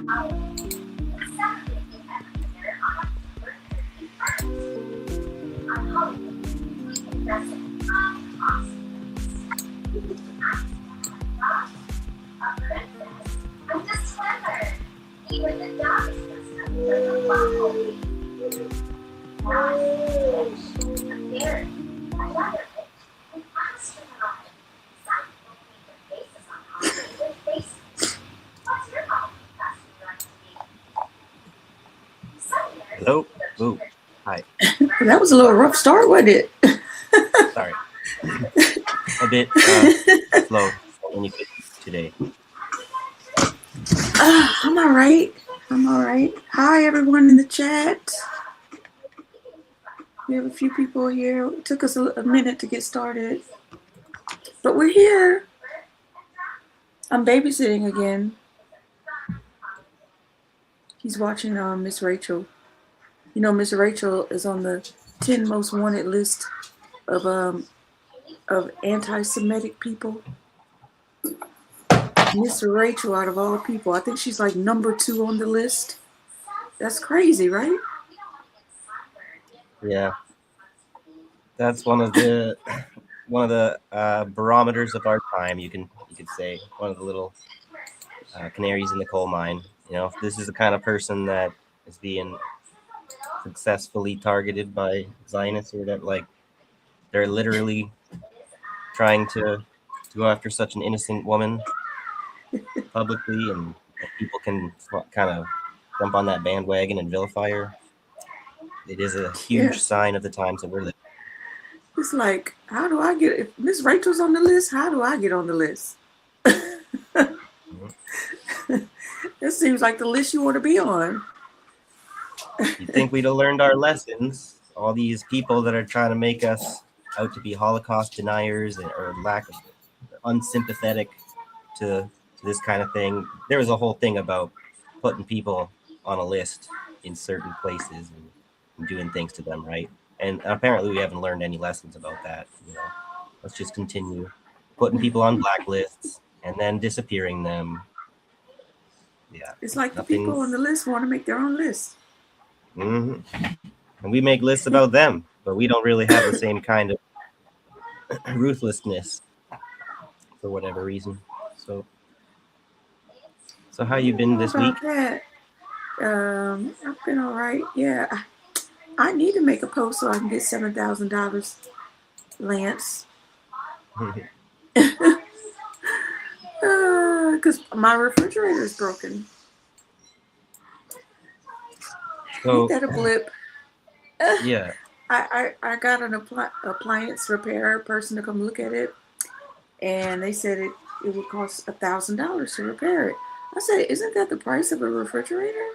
Hello. Ooh. Hi. That was a little rough start, wasn't it? Sorry. A bit slow when you get today. I'm all right. I'm all right. Hi, everyone in the chat. We have a few people here. It took us a minute to get started, but we're here. I'm babysitting again. He's watching Miss Rachel. You know, Miss Rachel is on the 10 most wanted list of anti-Semitic people. Miss Rachel, out of all people, I think she's like number 2 on the list. That's crazy, right? Yeah. That's one of the barometers of our time. You could say one of the little canaries in the coal mine. You know, if this is the kind of person that is being successfully targeted by Zionists, or that, like, they're literally trying to go after such an innocent woman publicly, and people can kind of jump on that bandwagon and vilify her. It is a huge sign of the times that we're living. It's like, how do I get, if Miss Rachel's on the list, how do I get on the list? It seems like the list you want to be on. You'd think we'd have learned our lessons. All these people that are trying to make us out to be Holocaust deniers or lack of unsympathetic to this kind of thing. There was a whole thing about putting people on a list in certain places and doing things to them, right? And apparently we haven't learned any lessons about that. You know, let's just continue putting people on blacklists and then disappearing them. Yeah, it's like the people on the list want to make their own list. Mm-hmm. And we make lists about them, but we don't really have the same kind of ruthlessness for whatever reason. So how you been this week? That? I've been all right. Yeah, I need to make a post so I can get $7,000, Lance. Because my refrigerator is broken. So, ain't that a blip? Yeah. I got an appliance repair person to come look at it, and they said it would cost $1,000 to repair it. I said, isn't that the price of a refrigerator?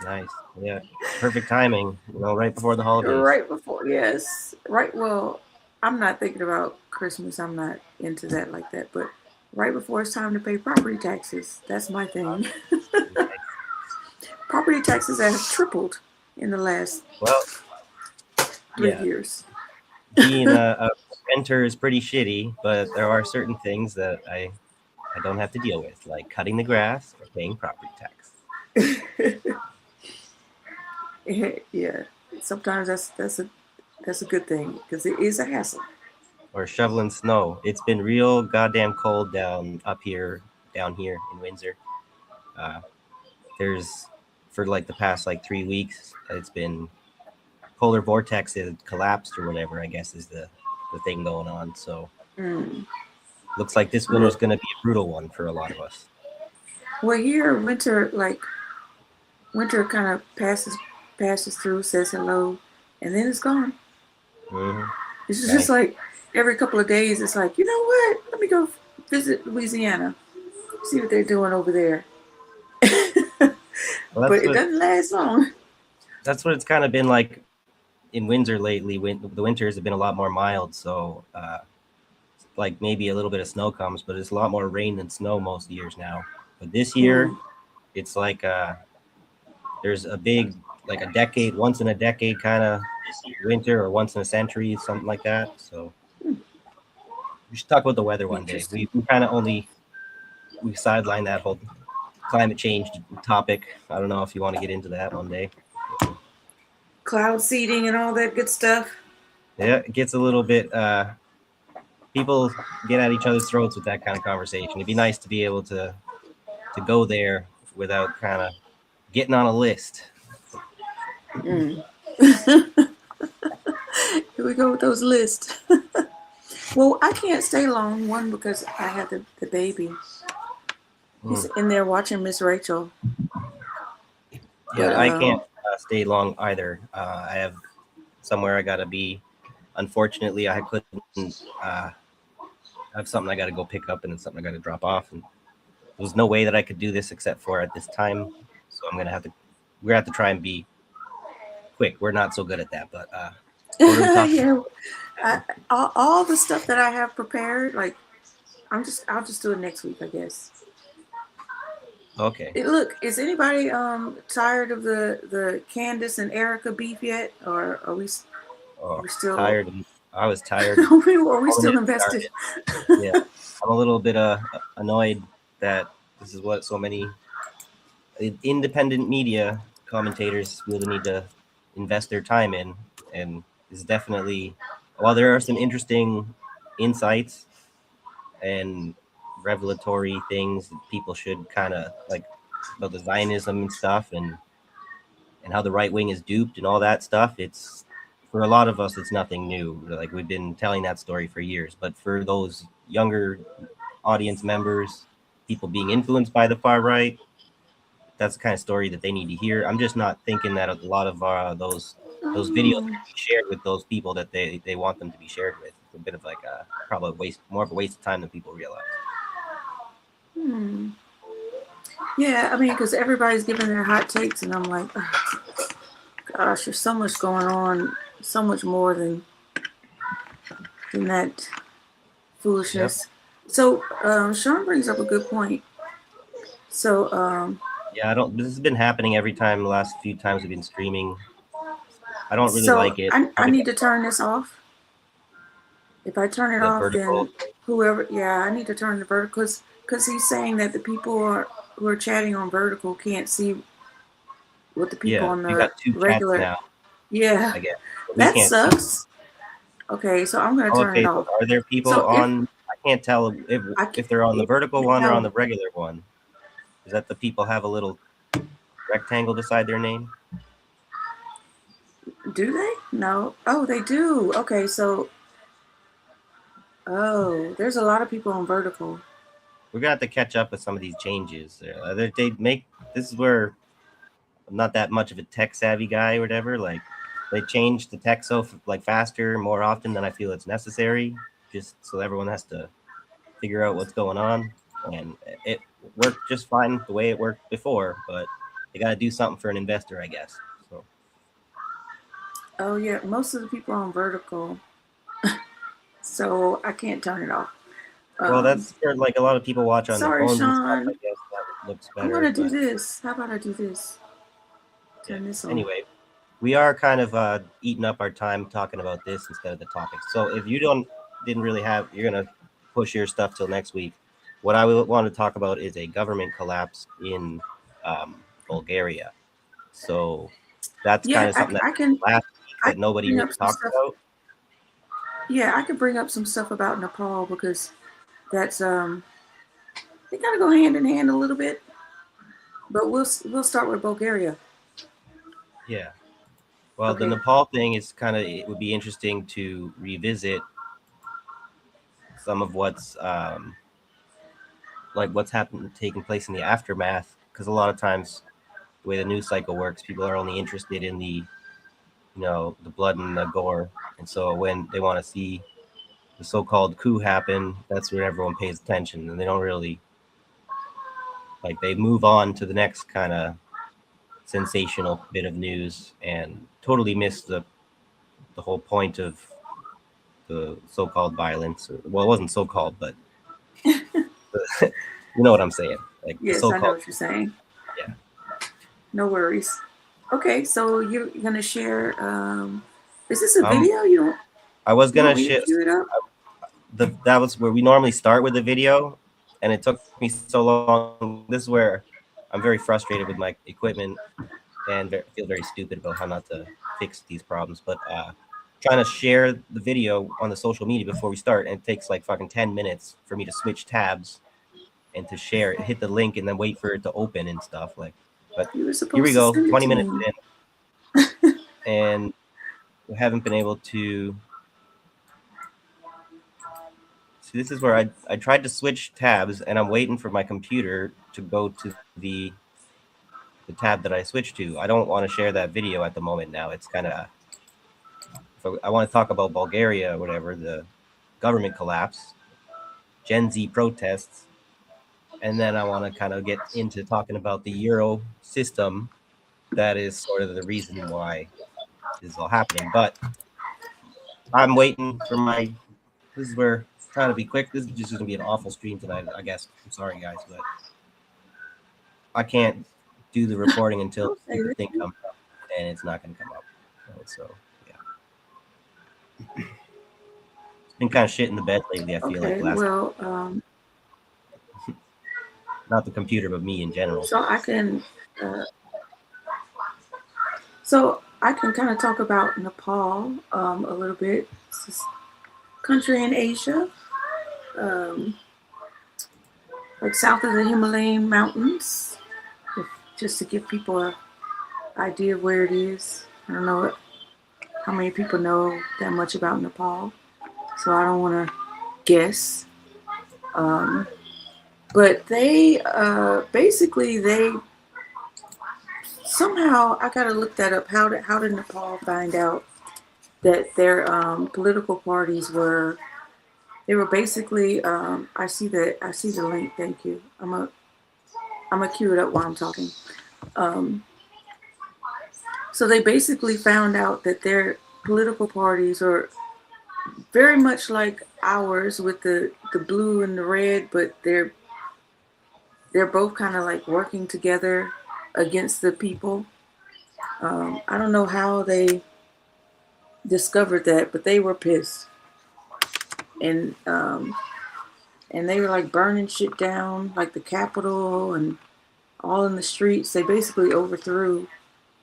Nice. Yeah. Perfect timing. You know, right before the holidays. Right before, yes. Right. Well, I'm not thinking about Christmas. I'm not into that like that. But right before it's time to pay property taxes, that's my thing. Property taxes have tripled in the last 3 years. Being a renter is pretty shitty, but there are certain things that I don't have to deal with, like cutting the grass or paying property tax. Yeah, sometimes that's a good thing, because it is a hassle. Or shoveling snow. It's been real goddamn cold down here in Windsor. There's, for like the past 3 weeks, it's been polar vortex had collapsed or whatever, I guess is the thing going on. So looks like this winter is going to be a brutal one for a lot of us. Well, here winter kind of passes through, says hello, and then it's gone. Mm-hmm. It's just like every couple of days, it's like, you know what? Let me go visit Louisiana, see what they're doing over there. But it doesn't last long. That's what it's kind of been like in Windsor lately. The winters have been a lot more mild, so like maybe a little bit of snow comes, but it's a lot more rain than snow most years now. But this year, it's like there's a big, like a decade, once in a decade kind of winter, or once in a century, something like that. So we should talk about the weather one day. We kind of we sideline that whole climate change topic. I don't know if you want to get into that one day. Cloud seeding and all that good stuff. Yeah, it gets a little bit. People get at each other's throats with that kind of conversation. It'd be nice to be able to go there without kind of getting on a list. Mm. Here we go with those lists. Well, I can't stay long. One, because I have the baby. He's in there watching Miss Rachel. Yeah, But I can't stay long either. I have somewhere I gotta be. Unfortunately, I couldn't. I have something I gotta go pick up and then something I gotta drop off, and there was no way that I could do this except for at this time. So I'm gonna have to. We're gonna have to try and be quick. We're not so good at that, but what are we talking? yeah, all the stuff that I have prepared, like I'll just do it next week, I guess. Okay. Look, is anybody tired of the Candace and Erica beef yet, or are we Oh, still tired. I was tired. are we When still it invested? started. Yeah, I'm a little bit annoyed that this is what so many independent media commentators feel the need to invest their time in, and is definitely, while there are some interesting insights and revelatory things that people should kind of like about the Zionism and stuff, and how the right wing is duped and all that stuff. It's for a lot of us, it's nothing new. Like we've been telling that story for years, but for those younger audience members, people being influenced by the far right, that's the kind of story that they need to hear. I'm just not thinking that a lot of those videos Oh, are shared with those people that they want them to be shared with. It's a bit of like a probably waste, more of a waste of time than people realize. hmm. Yeah, I mean, because everybody's giving their hot takes, and I'm like, oh, gosh, there's so much going on, so much more than that Yep. foolishness. So Sean brings up a good point. So Yeah, I don't. This has been happening every time. The last few times we've been streaming, I don't really like it. I Probably need to turn this off. If I turn it the off, vertical. then whoever, yeah, I need to turn the vertical because he's saying that the people who are chatting on vertical can't see what the people Yeah, on we the got two chats regular. now. Yeah, I guess but we that can't see. sucks. Okay, so I'm gonna Oh, turn it okay, so off. are there people So if on? I can't tell I can, if they're on the vertical one or on tell, the regular one. Is that the people have a little rectangle beside their name? do they? No. Oh, they do. Okay, so oh, there's a lot of people on vertical. We're gonna have to catch up with some of these changes. They make this is where I'm not that much of a tech savvy guy or whatever. Like they change the tech so like faster, more often than I feel it's necessary, just so everyone has to figure out what's going on. And it worked just fine the way it worked before, but they got to do something for an investor, I guess. So Oh yeah, most of the people are on vertical, so I can't turn it off. well, Um, that's for like a lot of people watch on their sorry, phones and stuff. I Sean. guess that looks I'm better, gonna do but this. How about I do this? yeah. Turn this on. Anyway, we are kind of eating up our time talking about this instead of the topic. So if you didn't really have, you're gonna push your stuff till next week. What I will want to talk about is a government collapse in Bulgaria. So that's kind Yeah, of something that I can last week I that can nobody bring really up some talked stuff. about. Yeah, I could bring up some stuff about Nepal because that's they kind of go hand in hand a little bit. But we'll start with Bulgaria. Yeah. Well, the Okay. Nepal thing is kind of, it would be interesting to revisit some of what's happened, taking place in the aftermath, because a lot of times the way the news cycle works, people are only interested in the blood and the gore, and so when they want to see the so-called coup happen, that's when everyone pays attention, and they don't really like they move on to the next kind of sensational bit of news and totally miss the whole point of the so-called violence. Well, it wasn't so-called, but you know what I'm saying, like the Yes, I know so-called. what you're saying. Yeah, No worries. Okay, so you're gonna share. Is this a um video? You don't. I was You gonna want me to cue it up? that was where we normally start with the video, and it took me so long. This is where I'm very frustrated with my equipment and feel very stupid about how not to fix these problems. But trying to share the video on the social media before we start, and it takes like fucking 10 minutes for me to switch tabs and to share it, hit the link, and then wait for it to open and stuff. Like, but You were here we supposed to go, send it 20 to minutes me. in, and we haven't been able to. See, this is where I tried to switch tabs, and I'm waiting for my computer to go to the tab that I switched to. I don't want to share that video at the moment now. It's kind of, I want to talk about Bulgaria or whatever, the government collapse, Gen Z protests, and then I want to kind of get into talking about the Euro system. That is sort of the reason why this is all happening. But I'm waiting for my. This is where, trying to be quick. This is just going to be an awful stream tonight, I guess. I'm sorry, guys, but I can't do the recording until Don't say the that. thing comes up, and it's not going to come up. So yeah, it's been kind of shit in the bed lately. I feel like Okay, last, well, not the computer, but me in general. so I can, so I can kind of talk about Nepal a little bit. It's a country in Asia, um, like south of the Himalayan mountains, if, just to give people an idea of where it is. I don't know how many people know that much about Nepal, so I don't want to guess. Um, but they basically they somehow I gotta look that up. How did Nepal find out that their political parties were? They were basically. I see the link. Thank you. I'm a cue it up while I'm talking. Um, so they basically found out that their political parties are very much like ours with the blue and the red, but they're both kind of like working together against the people. I don't know how they discovered that, but they were pissed, and and they were like burning shit down, like the Capitol and all in the streets. They basically overthrew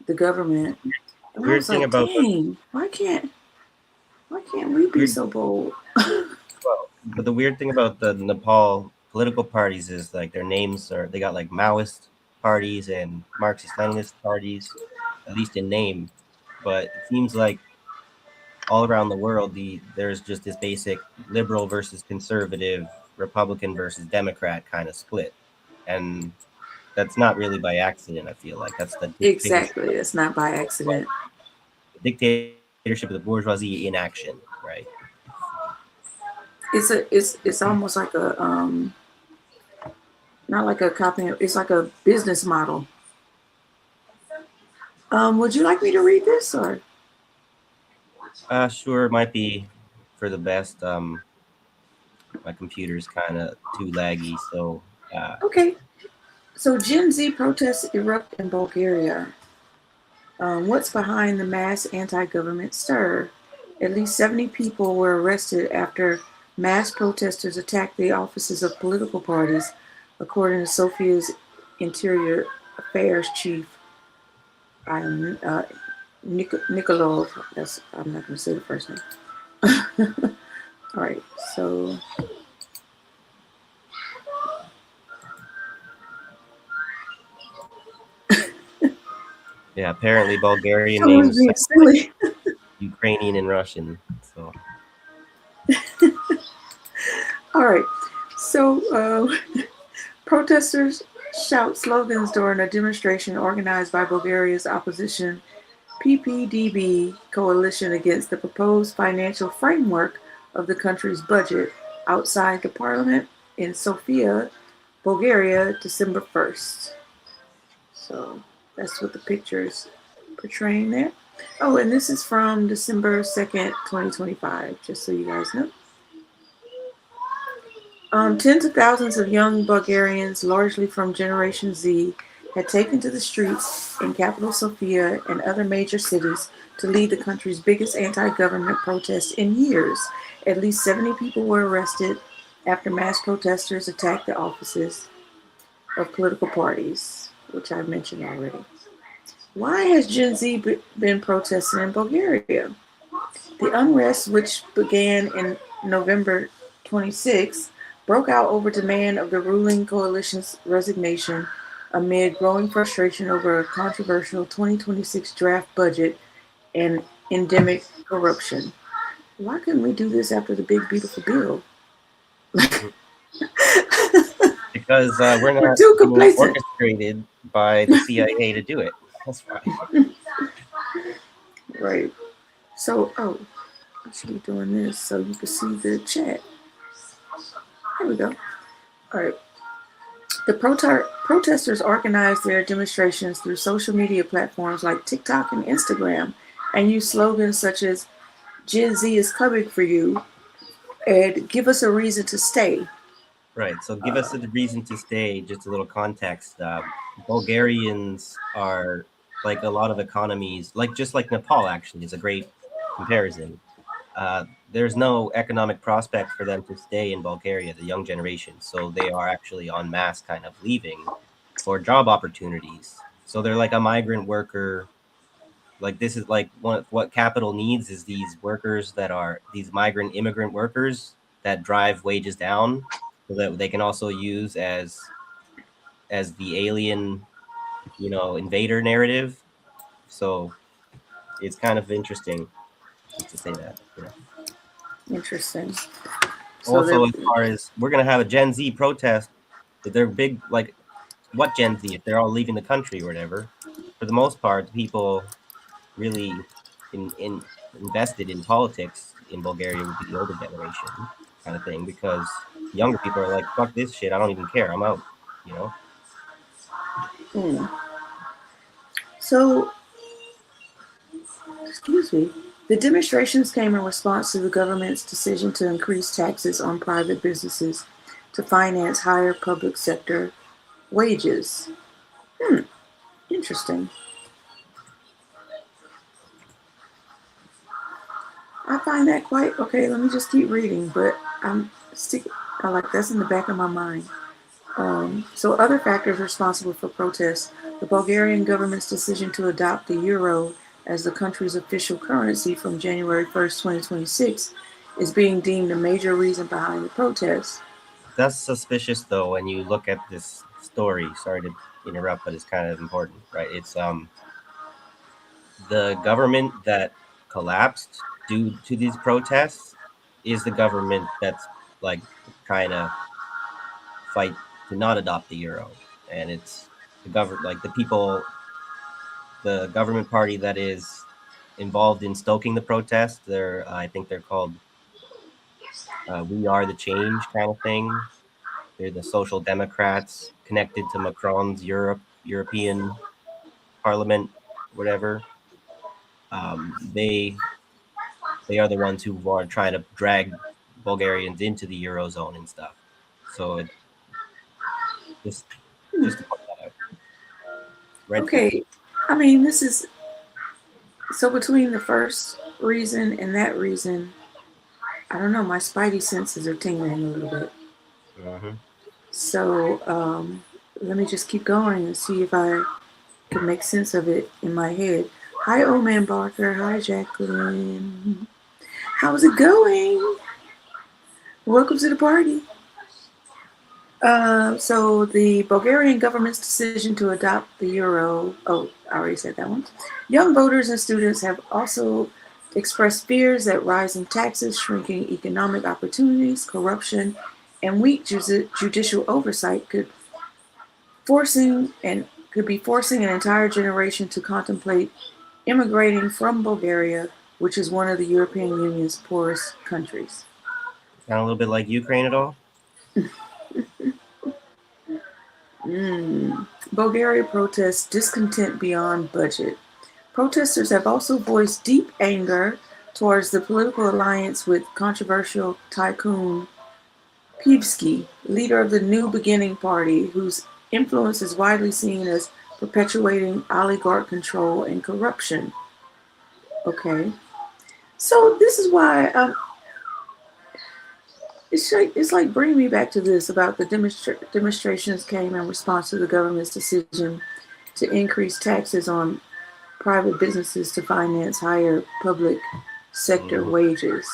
the government, and I Weird was thing like, about dang, why can't we be weird, so bold? well, but the weird thing about the Nepal political parties is like their names are, they got like Maoist parties and Marxist Leninist parties, at least in name. But it seems like all around the world, there's just this basic liberal versus conservative, Republican versus Democrat kind of split, and that's not really by accident. I feel like that's the dictatorship, Exactly, it's not by accident. the dictatorship of the bourgeoisie in action, right? It's almost like a not like a copy. It's like a business model. Would you like me to read this or? Sure, it might be for the best. My computer's kind of too laggy, so uh, Okay. So Gen Z protests erupt in Bulgaria. What's behind the mass anti-government stir? At least 70 people were arrested after mass protesters attacked the offices of political parties, according to Sofia's Interior Affairs chief, Nikolov. That's I'm not going to say the first name. All right, so yeah, apparently Bulgarian someone's names being sound like silly. Ukrainian and Russian. So All right, so protesters shout slogans during a demonstration organized by Bulgaria's opposition PPDB coalition against the proposed financial framework of the country's budget outside the parliament in Sofia, Bulgaria, December 1st. So that's what the picture is portraying there. Oh, and this is from December 2nd, 2025, just so you guys know. Tens of thousands of young Bulgarians, largely from Generation Z, had taken to the streets in capital Sofia and other major cities to lead the country's biggest anti-government protests in years. At least 70 people were arrested after mass protesters attacked the offices of political parties. which I mentioned already. Why has Gen Z been protesting in Bulgaria? The unrest, which began in November 26, broke out over demand of the ruling coalition's resignation amid growing frustration over a controversial 2026 draft budget and endemic corruption. Why couldn't we do this after the big beautiful bill? Because we're We're not too being complacent. orchestrated by the CIA to do it. That's why. Right. So, oh, I should be doing this so you can see the chat. There we go. All right. The protesters organized their demonstrations through social media platforms like TikTok and Instagram and used slogans such as Gen Z is coming for you and give us a reason to stay. Right. So give us a reason to stay. Just a little context. Bulgarians are like a lot of economies, like just like Nepal. Actually, is a great comparison. There's no economic prospect for them to stay in Bulgaria, the young generation. So they are actually en masse kind of leaving for job opportunities. So they're like a migrant worker. Like this is like what capital needs is these workers that are these migrant immigrant workers that drive wages down so that they can also use as the alien, invader narrative. So it's kind of interesting just to say that. Interesting. So Also, they're as far as we're gonna have a Gen Z protest, but they're big like what Gen Z if they're all leaving the country or whatever. For the most part, people really in invested in politics in Bulgaria would be the older generation kind of thing because younger people are like, fuck this shit, I don't even care, I'm out, you know? mm. So excuse me. The demonstrations came in response to the government's decision to increase taxes on private businesses to finance higher public sector wages. Interesting. I find that quite okay. Let me just keep reading, but I'm stick. I like that's in the back of my mind. So other factors responsible for protests: the Bulgarian government's decision to adopt the euro as the country's official currency from January 1st, 2026, is being deemed a major reason behind the protests. That's suspicious though when you look at this story. Sorry to interrupt, but it's kind of important, right? It's the government that collapsed due to these protests is the government that's like trying to fight to not adopt the euro, and it's the government, like the government party that is involved in stoking the protest. I think they're called "We Are the Change" kind of thing. They're the Social Democrats connected to Macron's European Parliament, whatever. They are the ones who are trying to drag Bulgarians into the eurozone and stuff. So it just Hmm. just to point that out. Red flag. Okay, I mean this is so between the first reason and that reason, I don't know. My spidey senses are tingling a little bit. Hmm. So let me just keep going and see if I can make sense of it in my head. Hi, Old Man Barker. Hi, Jacqueline. How's it going? Welcome to the party. So the Bulgarian government's decision to adopt the euro. Oh, I already said that one. Young voters and students have also expressed fears that rising taxes, shrinking economic opportunities, corruption, and weak judicial oversight forcing and could be forcing an entire generation to contemplate immigrating from Bulgaria, which is one of the European Union's poorest countries. Sound a little bit like Ukraine at all? Bulgaria protests discontent beyond budget. Protesters have also voiced deep anger towards the political alliance with controversial tycoon Pevsky, leader of the New Beginning Party, whose influence is widely seen as perpetuating oligarch control and corruption. Okay, so this is why it's like bringing me back to this about the demonstrations came in response to the government's decision to increase taxes on private businesses to finance higher public sector Mhm. wages.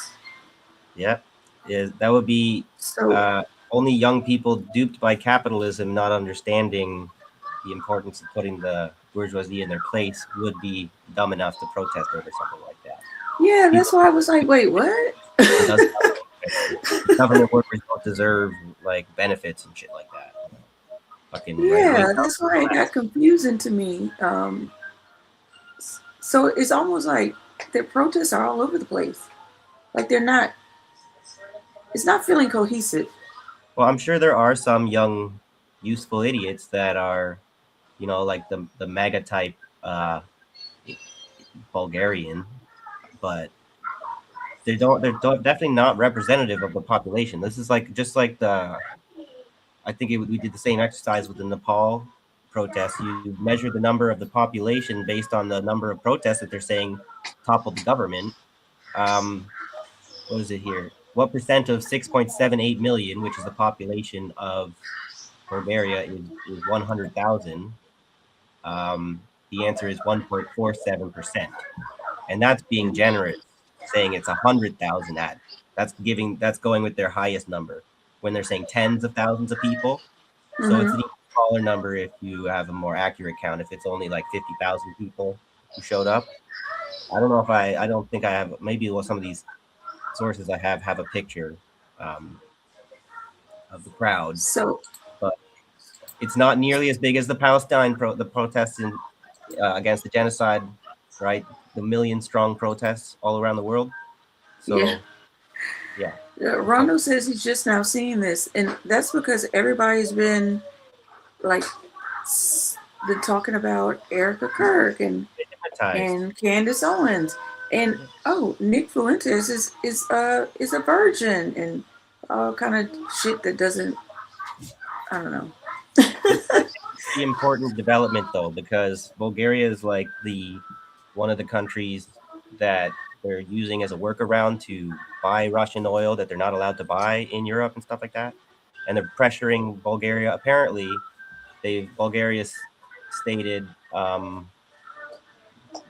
Yep. That would be So, uh, only young people duped by capitalism, not understanding the importance of putting the bourgeoisie in their place, would be dumb enough to protest over something like that. yeah, that's People why I was like, wait, what? does government workers don't deserve like benefits and shit like that. Fucking right wing. Yeah, that's why it got confusing to me. So it's almost like their protests are all over the place. Like they're not, it's not feeling cohesive. Well, I'm sure there are some young, useful idiots that are, like the mega type Bulgarian, but they're definitely not representative of the population. This is like just like I think we did the same exercise with the Nepal protests. You measure the number of the population based on the number of protests that they're saying toppled the government. Um, what is it here? What percent of 6.78 million, which is the population of Bulgaria, is 100,000? The answer is 1.47%, and that's being generous, saying it's 100,000 at. That's going with their highest number when they're saying tens of thousands of people. So it's Hmm. an even smaller number if you have a more accurate count. If it's only like 50,000 people who showed up, I don't know if I don't think I have. Maybe some of these sources I have a picture um, of the crowd, So, but it's not nearly as big as the protests against the genocide, right? The million strong protests all around the world. yeah, So yeah, Rondo says he's just now seeing this, and that's because everybody's been like been talking about Erica Kirk hypnotized. and Candace Owens, and Yeah. oh, Nick Fuentes is a virgin and all kind of shit that doesn't, I don't know. It's the important development though, because Bulgaria is like the one of the countries that they're using as a workaround to buy Russian oil that they're not allowed to buy in Europe and stuff like that. And they're pressuring Bulgaria. Apparently, Bulgaria stated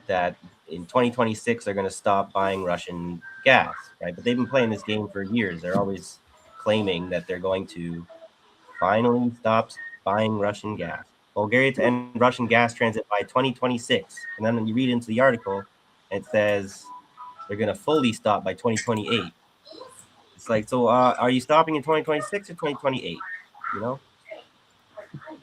that in 2026 they're going to stop buying Russian gas, right? But they've been playing this game for years. They're always claiming that they're going to finally stop buying Russian gas. Bulgaria to end Russian gas transit by 2026. And then you read into the article, it says they're going to fully stop by 2028. It's like, so are you stopping in 2026 or 2028? You know?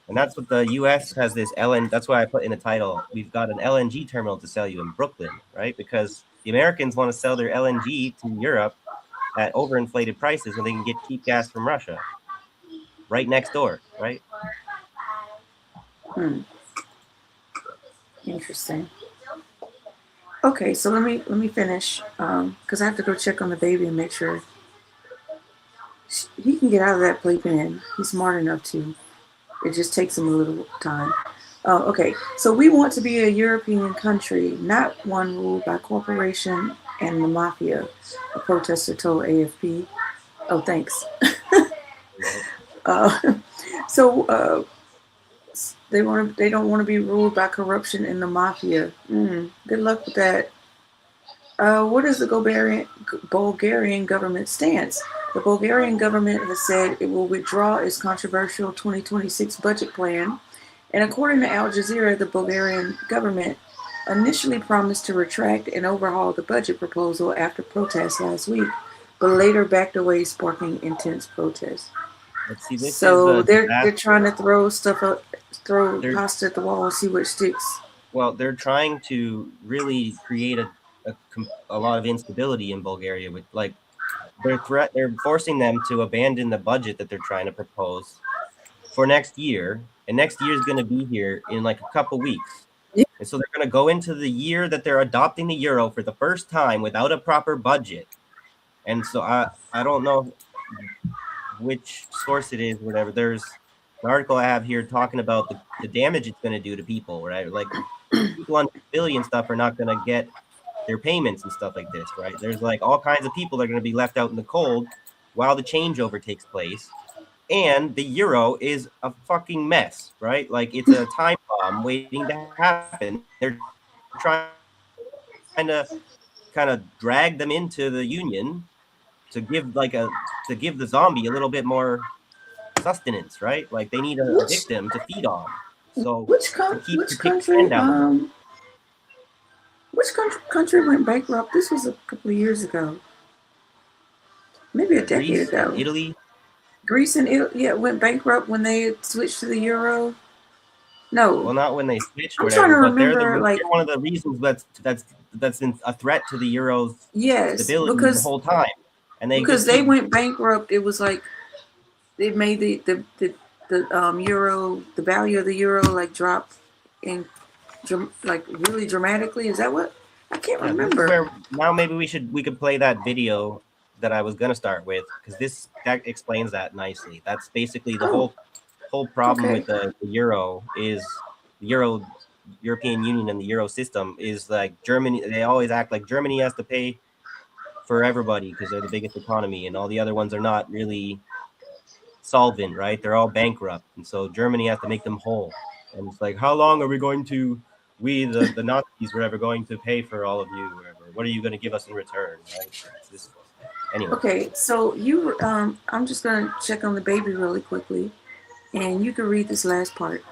And that's what the U.S. has this LN. That's why I put in the title. We've got an LNG terminal to sell you in Brooklyn, right? Because the Americans want to sell their LNG to Europe at overinflated prices when they can get cheap gas from Russia right next door, right? Hmm, interesting. Okay, so let me finish because I have to go check on the baby and make sure he can get out of that playpen. He's smart enough to. It just takes him a little time. Okay, so we want to be a European country, not one ruled by corporation and the mafia, a protester told AFP. Oh, thanks. Right. Uh, so they don't want to be ruled by corruption and the mafia. Good luck with that. What is the Bulgarian government stance? The Bulgarian government has said it will withdraw its controversial 2026 budget plan. And according to Al Jazeera, the Bulgarian government initially promised to retract and overhaul the budget proposal after protests last week, but later backed away, sparking intense protests. But see, this is So a they're disaster. trying to throw stuff up, throw They're pasta at the wall, and see what sticks. they're trying to really create a lot of instability in Bulgaria with like they're forcing them to abandon the budget that they're trying to propose for next year, and next year is going to be here in like a couple weeks. Yeah. And so they're going to go into the year that they're adopting the euro for the first time without a proper budget. And so I don't know which source it is, whatever. There's an article I have here talking about the damage it's going to do to people, right? Like people on billion stuff are not going to get their payments and stuff like this, right? There's like all kinds of people that are going to be left out in the cold while the changeover takes place. and the euro is a fucking mess, right? Like it's a time bomb waiting to happen. They're trying to kind of drag them into the union to give to give the zombie a little bit more sustenance, right? Like they need a victim to feed Which on. So to keep to kick the which can down the road. country which country went bankrupt? This was a couple of years ago, maybe a decade Greece and ago. Italy. Greece and Italy, yeah, went bankrupt when they switched to the euro. No, Well, not when they switched, I'm trying to whatever, but remember. Like, they're one of the reasons that's been a threat to the euro's yes, stability the whole time, and they because just they keep. went bankrupt. It was like they made the euro, the value of the euro, like drop in like really dramatically. Is that what? I can't Yeah, this is remember. where now maybe we could play that video that I was gonna start with because this that explains that nicely. That's basically the Oh, whole problem okay. with the euro is the European Union and the euro system is like Germany. They always act like Germany has to pay for everybody because they're the biggest economy, and all the other ones are not really solvent, right? They're all bankrupt, and so Germany has to make them whole. And it's like, how long are we going to, the Nazis, were ever going to pay for all of you? Whatever. What are you going to give us in return, right? It's this. Anyway, Okay, so I'm just gonna check on the baby really quickly, and you can read this last part.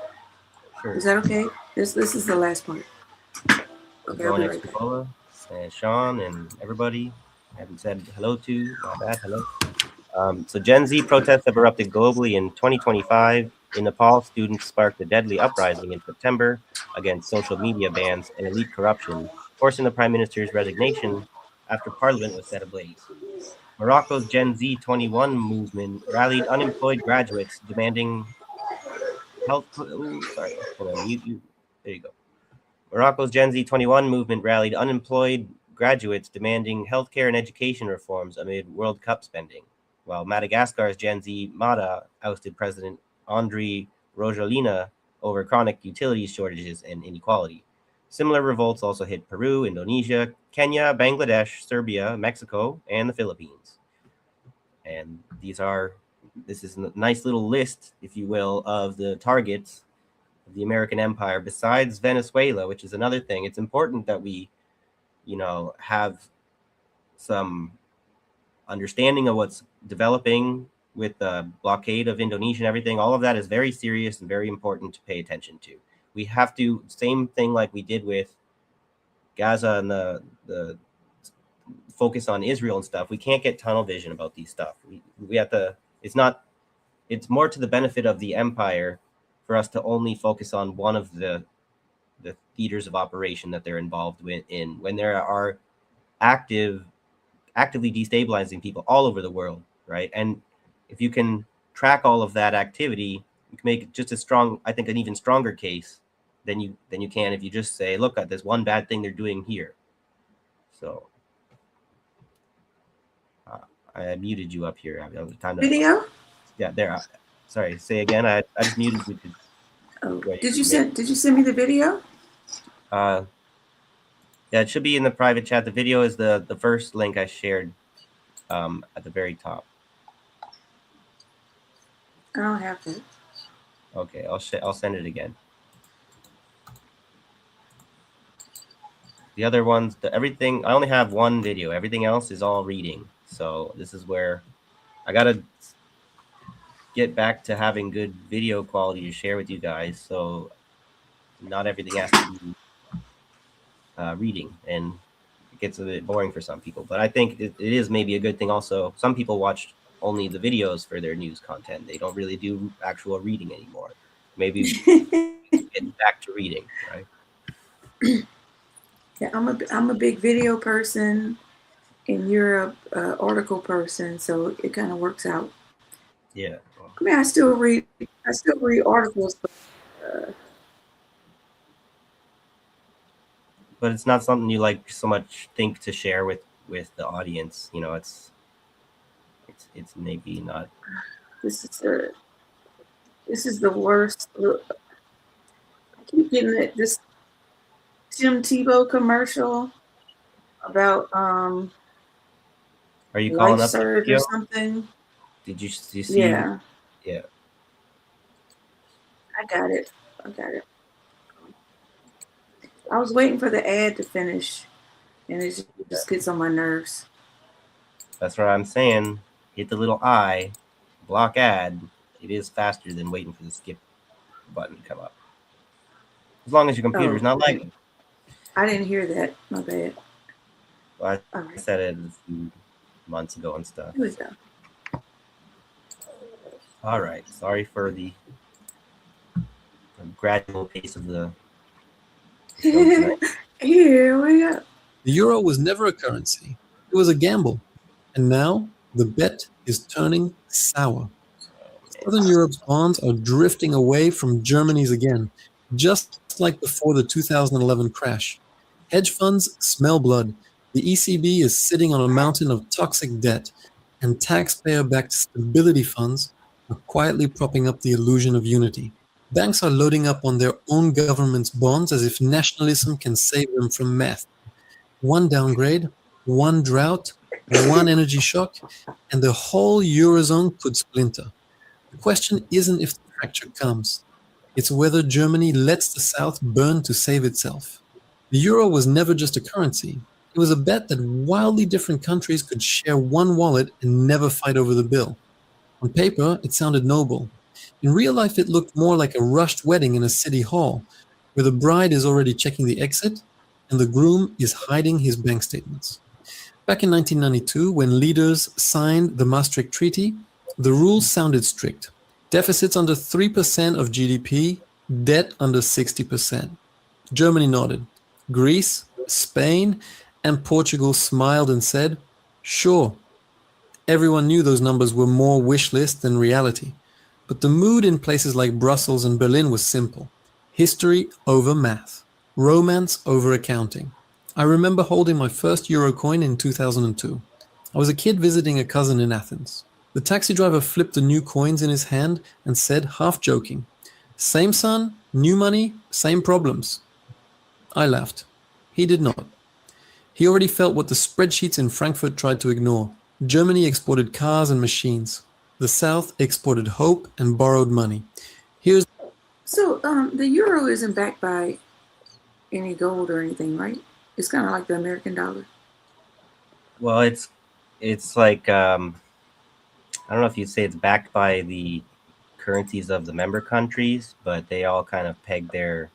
sure. Is that okay? This is the last part. How's it Okay, I'll going, be right back. Extrapola and Sean and everybody? I haven't said hello to. My bad. Hello. So Gen Z protests have erupted globally in 2025. In Nepal, students sparked a deadly uprising in September against social media bans and elite corruption, forcing the prime minister's resignation after parliament was set ablaze. Morocco's Gen Z 21 movement rallied unemployed graduates demanding health. Ooh, sorry, hold on. You. There you go. Morocco's Gen Z 21 movement rallied unemployed graduates demanding healthcare and education reforms amid World Cup spending, while Madagascar's Gen Z Mada ousted President Andry Rajoelina over chronic utilities shortages and inequality. Similar revolts also hit Peru, Indonesia, Kenya, Bangladesh, Serbia, Mexico, and the Philippines. And this is a nice little list, if you will, of the targets of the American empire besides Venezuela, which is another thing. It's important that we, have some understanding of what's developing with the blockade of Indonesia and everything. All of that is very serious and very important to pay attention to. We have to, same thing like we did with Gaza and the focus on Israel and stuff. We can't get tunnel vision about these stuff. We have to. It's not. It's more to the benefit of the empire for us to only focus on one of the theaters of operation that they're involved in when there are active actively destabilizing people all over the world, right? And if you can track all of that activity, you can make just as strong, I think, an even stronger case than you can if you just say, look, at this one bad thing they're doing here. So uh, I muted you up here. I was time to, Video? yeah, there. Sorry, say again. I just muted you. Oh, Well, did you you send Did you send me the video? uh, yeah, it should be in the private chat. The video is the first link I shared at the very top. I don't have it. Okay, I'll send it again. The other ones, everything, I only have one video. Everything else is all reading. So this is where I gotta get back to having good video quality to share with you guys. So not everything has to be reading, and it gets a bit boring for some people. But I think it is maybe a good thing. Also, some people watch only the videos for their news content. They don't really do actual reading anymore. Maybe get back to reading, right? Yeah, I'm a big video person, and you're a article person, so it kind of works out. Yeah. Well, I mean, I still read articles, but but it's not something you like so much think to share with the audience. It's maybe not. this is the this is the worst. Look, I keep getting this Tim Tebow commercial about Are you calling Life up Surge or Tokyo? something. Did you see? Yeah, Yeah, I got it. I got it. I was waiting for the ad to finish, and it just gets on my nerves. that's what I'm saying. Hit the little I, block ad. It is faster than waiting for the skip button to come up. As long as your computer's Oh, not okay. lagging. I didn't hear that. My bad. Well, All I right. said it a few months ago and stuff. Here we go. All right. Sorry for the gradual pace of the show tonight. Here we go. The euro was never a currency, it was a gamble. And now the bet is turning sour. Southern Europe's bonds are drifting away from Germany's again, just like before the 2011 crash. Hedge funds smell blood. The ECB is sitting on a mountain of toxic debt, and taxpayer backed stability funds are quietly propping up the illusion of unity. Banks are loading up on their own government's bonds as if nationalism can save them from meth. One downgrade, one drought, one energy shock, and the whole Eurozone could splinter. The question isn't if the fracture comes, it's whether Germany lets the South burn to save itself. The euro was never just a currency, it was a bet that wildly different countries could share one wallet and never fight over the bill. On paper, it sounded noble. In real life, it looked more like a rushed wedding in a city hall, where the bride is already checking the exit and the groom is hiding his bank statements. Back in 1992, when leaders signed the Maastricht Treaty, the rules sounded strict. Deficits under 3% of GDP, debt under 60%. Germany nodded. Greece, Spain, and Portugal smiled and said, sure. Everyone knew those numbers were more wish list than reality. But the mood in places like Brussels and Berlin was simple. History over math. Romance over accounting. I remember holding my first euro coin in 2002. I was a kid visiting a cousin in Athens. The taxi driver flipped the new coins in his hand and said, half joking, same son, new money, same problems. I laughed. He did not. He already felt what the spreadsheets in Frankfurt tried to ignore. Germany exported cars and machines. The South exported hope and borrowed money. Here's So, the euro isn't backed by any gold or anything, right? It's kind of like the American dollar. Well, it's like I don't know if you'd say it's backed by the currencies of the member countries, but they all kind of peg their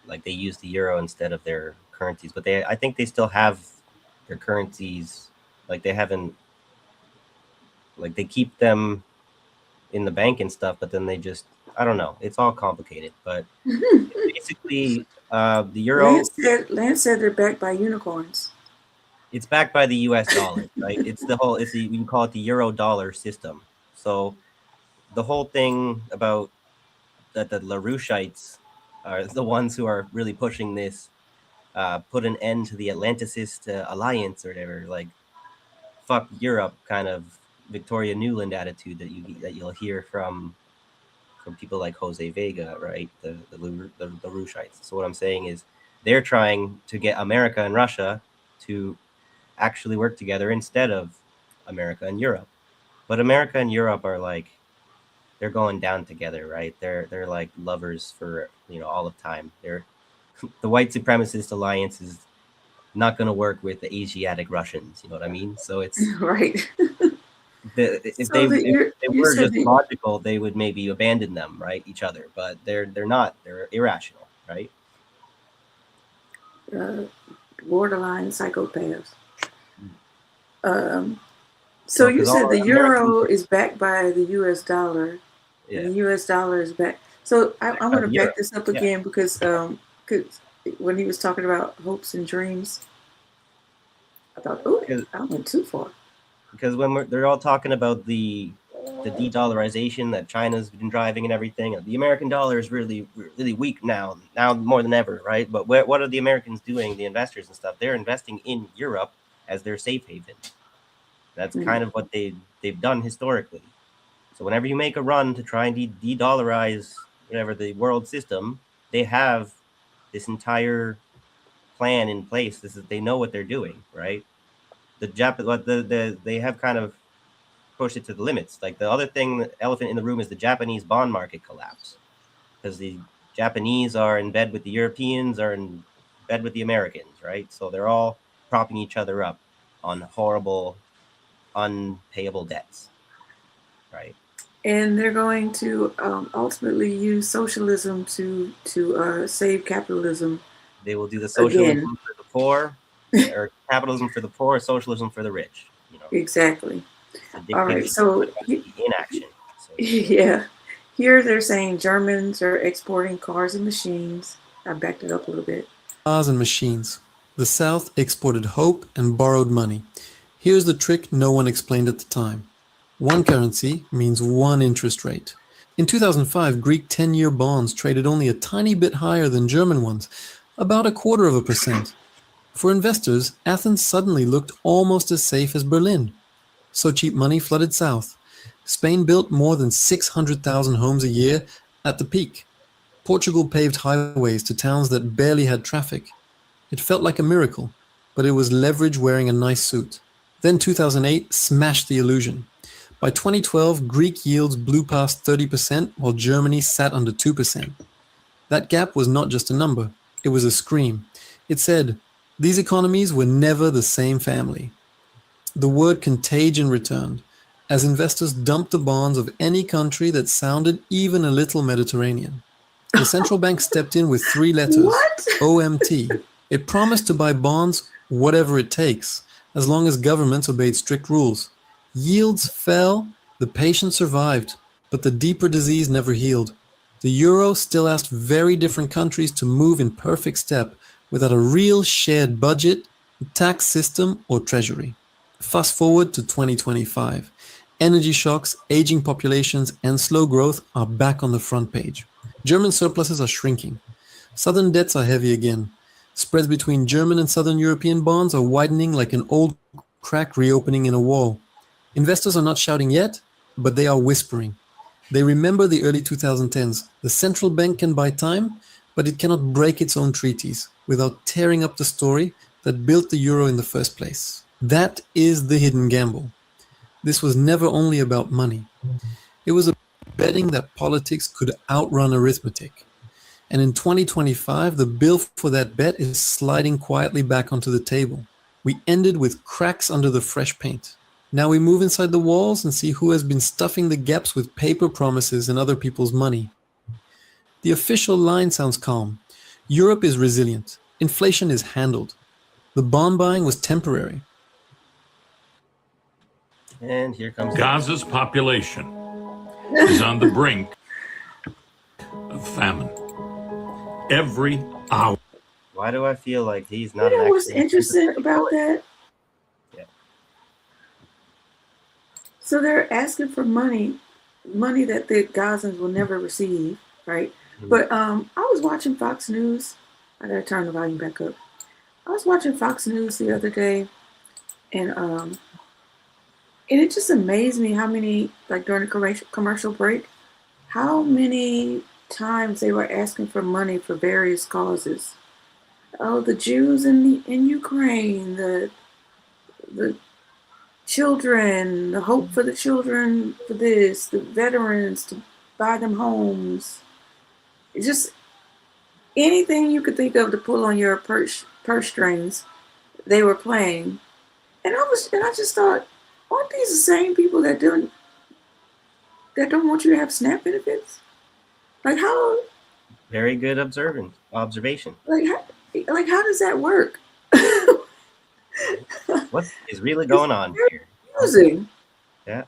like they use the euro instead of their currencies. But they I think they still have their currencies. Like they haven't like they keep them in the bank and stuff, but then they just I don't know. It's all complicated, but basically the euro Lance said they're backed by unicorns. it's backed by the U.S. dollar, right? We can call it the euro dollar system. So the whole thing about that the LaRouchites are the ones who are really pushing this, put an end to the Atlanticist alliance or whatever, like fuck Europe kind of Victoria Newland attitude that you'll hear from people like Jose Vega, right? The LaRouchites. So what I'm saying is they're trying to get America and Russia to actually work together instead of America and Europe. But America and Europe are like they're going down together, right? They're like lovers for all of time. They're the white supremacist alliance is not going to work with the Asiatic Russians. You know what I mean? So it's Right. if So if they you were said just logical, they would maybe abandon them, right? Each other, but they're not. They're irrational, right? the borderline psychopaths. Um, so Well, you because said all the Americans, euro is backed by the U.S. dollar, and yeah, the U.S. dollar is backed. So I'm by going the to euro, back this up yeah. again because 'cause when he was talking about hopes and dreams, I thought, oh, Because I went too far. when they're all talking about the de-dollarization that China's been driving and everything, the American dollar is really weak now more than ever, right? But what are the Americans doing? The investors and stuff, they're investing in Europe as their safe haven. That's Mm. kind of what they've done historically. So whenever you make a run to try and de-dollarize whatever the world system, they have this entire plan in place. They know what they're doing, right? They have kind of push it to the limits. Like the other thing, the elephant in the room is the Japanese bond market collapse, because the Japanese are in bed with the Europeans, are in bed with the Americans, right? So they're all propping each other up on horrible, unpayable debts, right? And they're going to ultimately use socialism to save capitalism They will do the again. socialism for the poor, or capitalism for the poor, socialism for the rich. You know, Exactly. it's the All right. dictatorship So in action. So yeah, here they're saying Germans are exporting cars and machines. I backed it up a little bit. Cars and machines. The South exported hope and borrowed money. Here's the trick no one explained at the time. One currency means one interest rate. In 2005, Greek 10-year bonds traded only a tiny bit higher than German ones, about 0.25%. For investors, Athens suddenly looked almost as safe as Berlin. So cheap money flooded south. Spain built more than 600,000 homes a year at the peak. Portugal paved highways to towns that barely had traffic. It felt like a miracle, but it was leverage wearing a nice suit. Then 2008 smashed the illusion. By 2012, Greek yields blew past 30% while Germany sat under 2%. That gap was not just a number, it was a scream. It said, these economies were never the same family. The word contagion returned as investors dumped the bonds of any country that sounded even a little Mediterranean. The central bank stepped in with 3 letters, What? OMT. It promised to buy bonds whatever it takes, as long as governments obeyed strict rules. Yields fell, the patient survived, but the deeper disease never healed. The euro still asked very different countries to move in perfect step without a real shared budget, tax system, or treasury. Fast forward to 2025. Energy shocks, aging populations, and slow growth are back on the front page. German surpluses are shrinking. Southern debts are heavy again. Spreads between German and Southern European bonds are widening like an old crack reopening in a wall. Investors are not shouting yet, but they are whispering. They remember the early 2010s. The central bank can buy time, but it cannot break its own treaties without tearing up the story that built the euro in the first place. That is the hidden gamble. This was never only about money. It was about betting that politics could outrun arithmetic. And in 2025, the bill for that bet is sliding quietly back onto the table. We ended with cracks under the fresh paint. Now we move inside the walls and see who has been stuffing the gaps with paper promises and other people's money. The official line sounds calm. Europe is resilient. Inflation is handled. The bond buying was temporary. and here comes Gaza's population is on the brink of famine. Every hour. Why do I feel like he's You not know an what's actually interesting sympathetic about poet? that? Yeah. So they're asking for money that the Gazans will never receive, right? Mhm. But I was watching Fox News. I gotta turn the volume back up. I was watching Fox News the other day, and it just amazed me how many, like during the commercial break, how many times they were asking for money for various causes. Oh, the Jews in Ukraine, the children, the hope for the children for this, the veterans to buy them homes. It's just anything you could think of to pull on your purse strings, they were playing. And I just thought, aren't these the same people that don't want you to have SNAP benefits? Like how Very good observation. how does that work? What is really going on It's here? confusing. Yeah, But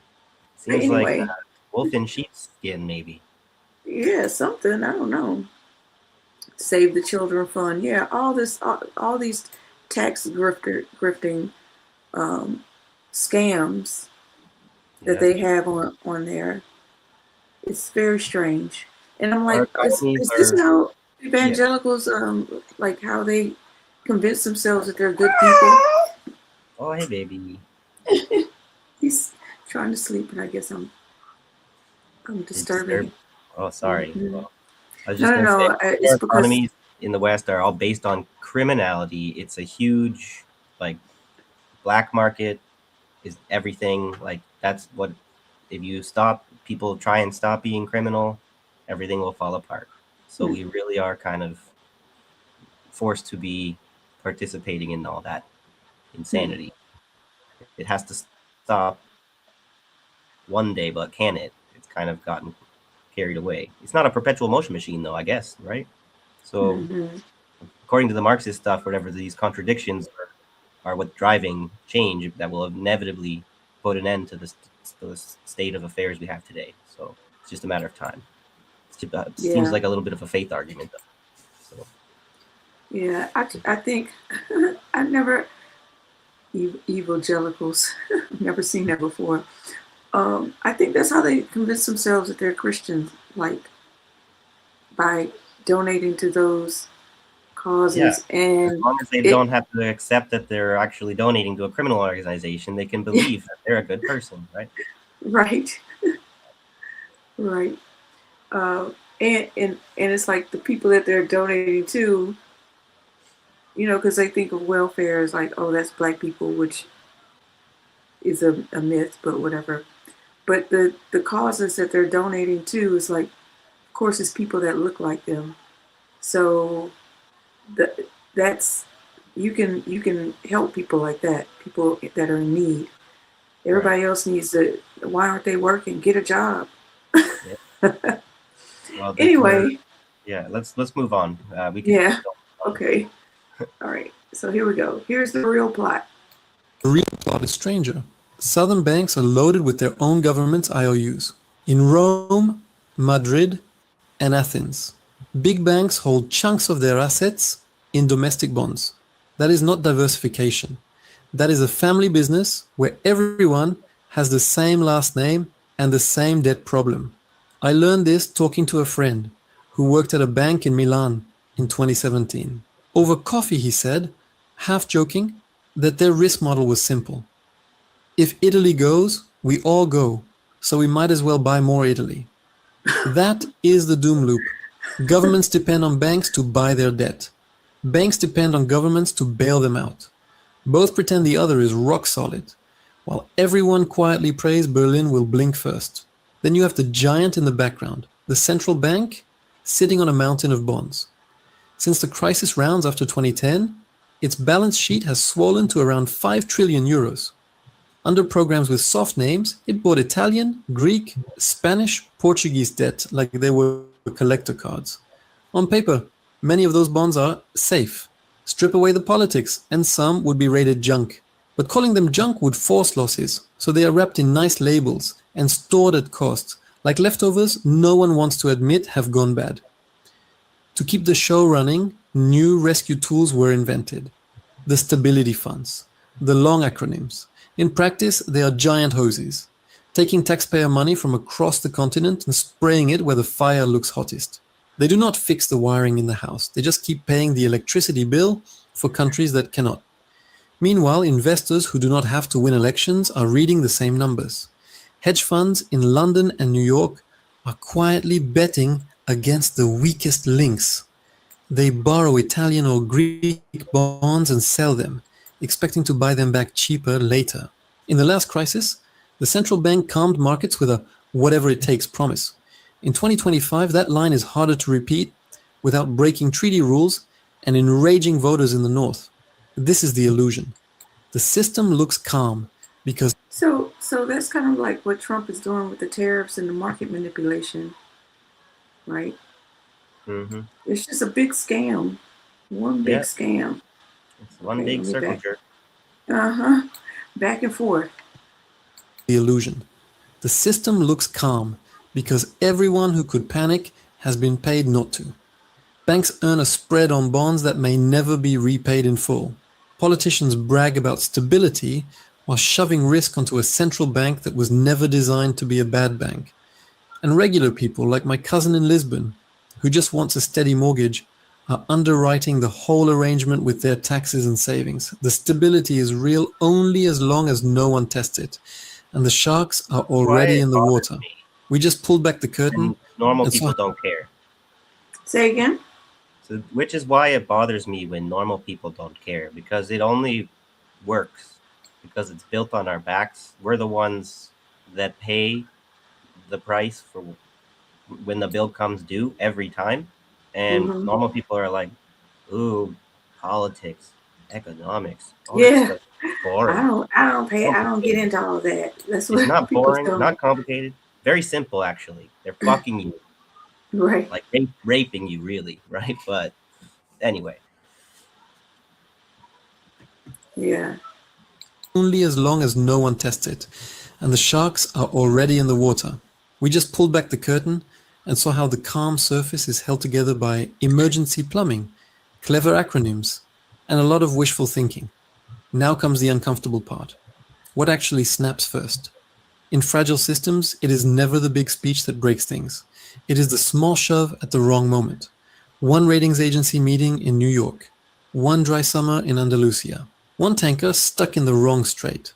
seems like anyway, wolf in sheep's skin, maybe. yeah, something, I don't know. Save the Children Fund. Yeah, all these tax grifting scams that Yeah, they have on there. It's very strange. And I'm our like, economies is this are. how Yeah. evangelicals like how they convince themselves that they're good people? Oh, hey, baby. He's trying to sleep, and I guess I'm Did disturbing disturb. him. Oh, sorry. Mhm. Well, I was No, just no, gonna say, no. our It's because economies in the West are all based on criminality. It's a huge, like, black market is everything. Like that's what, if you stop people try and stop being criminal, everything will fall apart. So we really are kind of forced to be participating in all that insanity. It has to stop one day, but can it? It's kind of gotten carried away. It's not a perpetual motion machine, though, I guess, right? So, according to the Marxist stuff, whatever, these contradictions are what's driving change that will inevitably put an end to the state of affairs we have today. So, it's just a matter of time. It seems like a little bit of a faith argument, though. So. Yeah, I think I never evangelicals. I've never seen that before. I think that's how they convince themselves that they're Christians, like by donating to those causes. Yeah. And as long as they don't have to accept that they're actually donating to a criminal organization, they can believe that they're a good person, right? Right. Right. And it's like the people that they're donating to, you know, because they think of welfare as like, oh, that's black people, which is a myth, but whatever. But the causes that they're donating to is like, of course, it's people that look like them. So that's you can help people like that, people that are in need. Everybody else needs to. Why aren't they working? Get a job. Yeah. Well, anyway. Let's move on. We can. Yeah. Okay. All right. So here we go. Here's the real plot. The real plot is stranger. Southern banks are loaded with their own government's IOUs. In Rome, Madrid, and Athens, big banks hold chunks of their assets in domestic bonds. That is not diversification. That is a family business where everyone has the same last name and the same debt problem. I learned this talking to a friend who worked at a bank in Milan in 2017. Over coffee, he said, half joking, that their risk model was simple. If Italy goes, we all go, so we might as well buy more Italy. That is the doom loop. Governments depend on banks to buy their debt. Banks depend on governments to bail them out. Both pretend the other is rock solid, while everyone quietly prays Berlin will blink first. Then you have the giant in the background, the central bank, sitting on a mountain of bonds. Since the crisis rounds after 2010, its balance sheet has swollen to around 5 trillion euros. Under programs with soft names, it bought Italian, Greek, Spanish, Portuguese debt like they were collector cards. On paper, many of those bonds are safe. Strip away the politics, and some would be rated junk. But calling them junk would force losses, so they are wrapped in nice labels and stored at cost, like leftovers no one wants to admit have gone bad. To keep the show running, new rescue tools were invented. The stability funds, the long acronyms. In practice, they are giant hoses, taking taxpayer money from across the continent and spraying it where the fire looks hottest. They do not fix the wiring in the house. They just keep paying the electricity bill for countries that cannot. Meanwhile, investors who do not have to win elections are reading the same numbers. Hedge funds in London and New York are quietly betting against the weakest links. They borrow Italian or Greek bonds and sell them, expecting to buy them back cheaper later. In the last crisis, the central bank calmed markets with a whatever it takes promise. In 2025, that line is harder to repeat without breaking treaty rules and enraging voters in the north. This is the illusion. The system looks calm because... So that's kind of like what Trump is doing with the tariffs and the market manipulation, right? Mm-hmm. It's just a big scam. One big scam. It's one big circle jerk. Back and forth. The illusion. The system looks calm because everyone who could panic has been paid not to. Banks earn a spread on bonds that may never be repaid in full. Politicians brag about stability while shoving risk onto a central bank that was never designed to be a bad bank. And regular people like my cousin in Lisbon, who just wants a steady mortgage, are underwriting the whole arrangement with their taxes and savings. The stability is real only as long as no one tests it. And the sharks are already in the water. We just pulled back the curtain. And normal people don't care. Say again? So, which is why it bothers me when normal people don't care, because it only works because it's built on our backs. We're the ones that pay the price for when the bill comes due every time. And Hmm. normal people are like, ooh, politics, economics, all that Yeah. stuff is boring. I don't get Complicated. into all that. That's It's what not people boring, tell me. not complicated. Very simple, actually. They're fucking you, Right. like raping you, really, right? But anyway, Yeah. Only as long as no one tests it, and the sharks are already in the water. We just pulled back the curtain and saw how the calm surface is held together by emergency plumbing, clever acronyms, and a lot of wishful thinking. Now comes the uncomfortable part. What actually snaps first? In fragile systems, it is never the big speech that breaks things. It is the small shove at the wrong moment. One ratings agency meeting in New York, one dry summer in Andalusia, one tanker stuck in the wrong strait.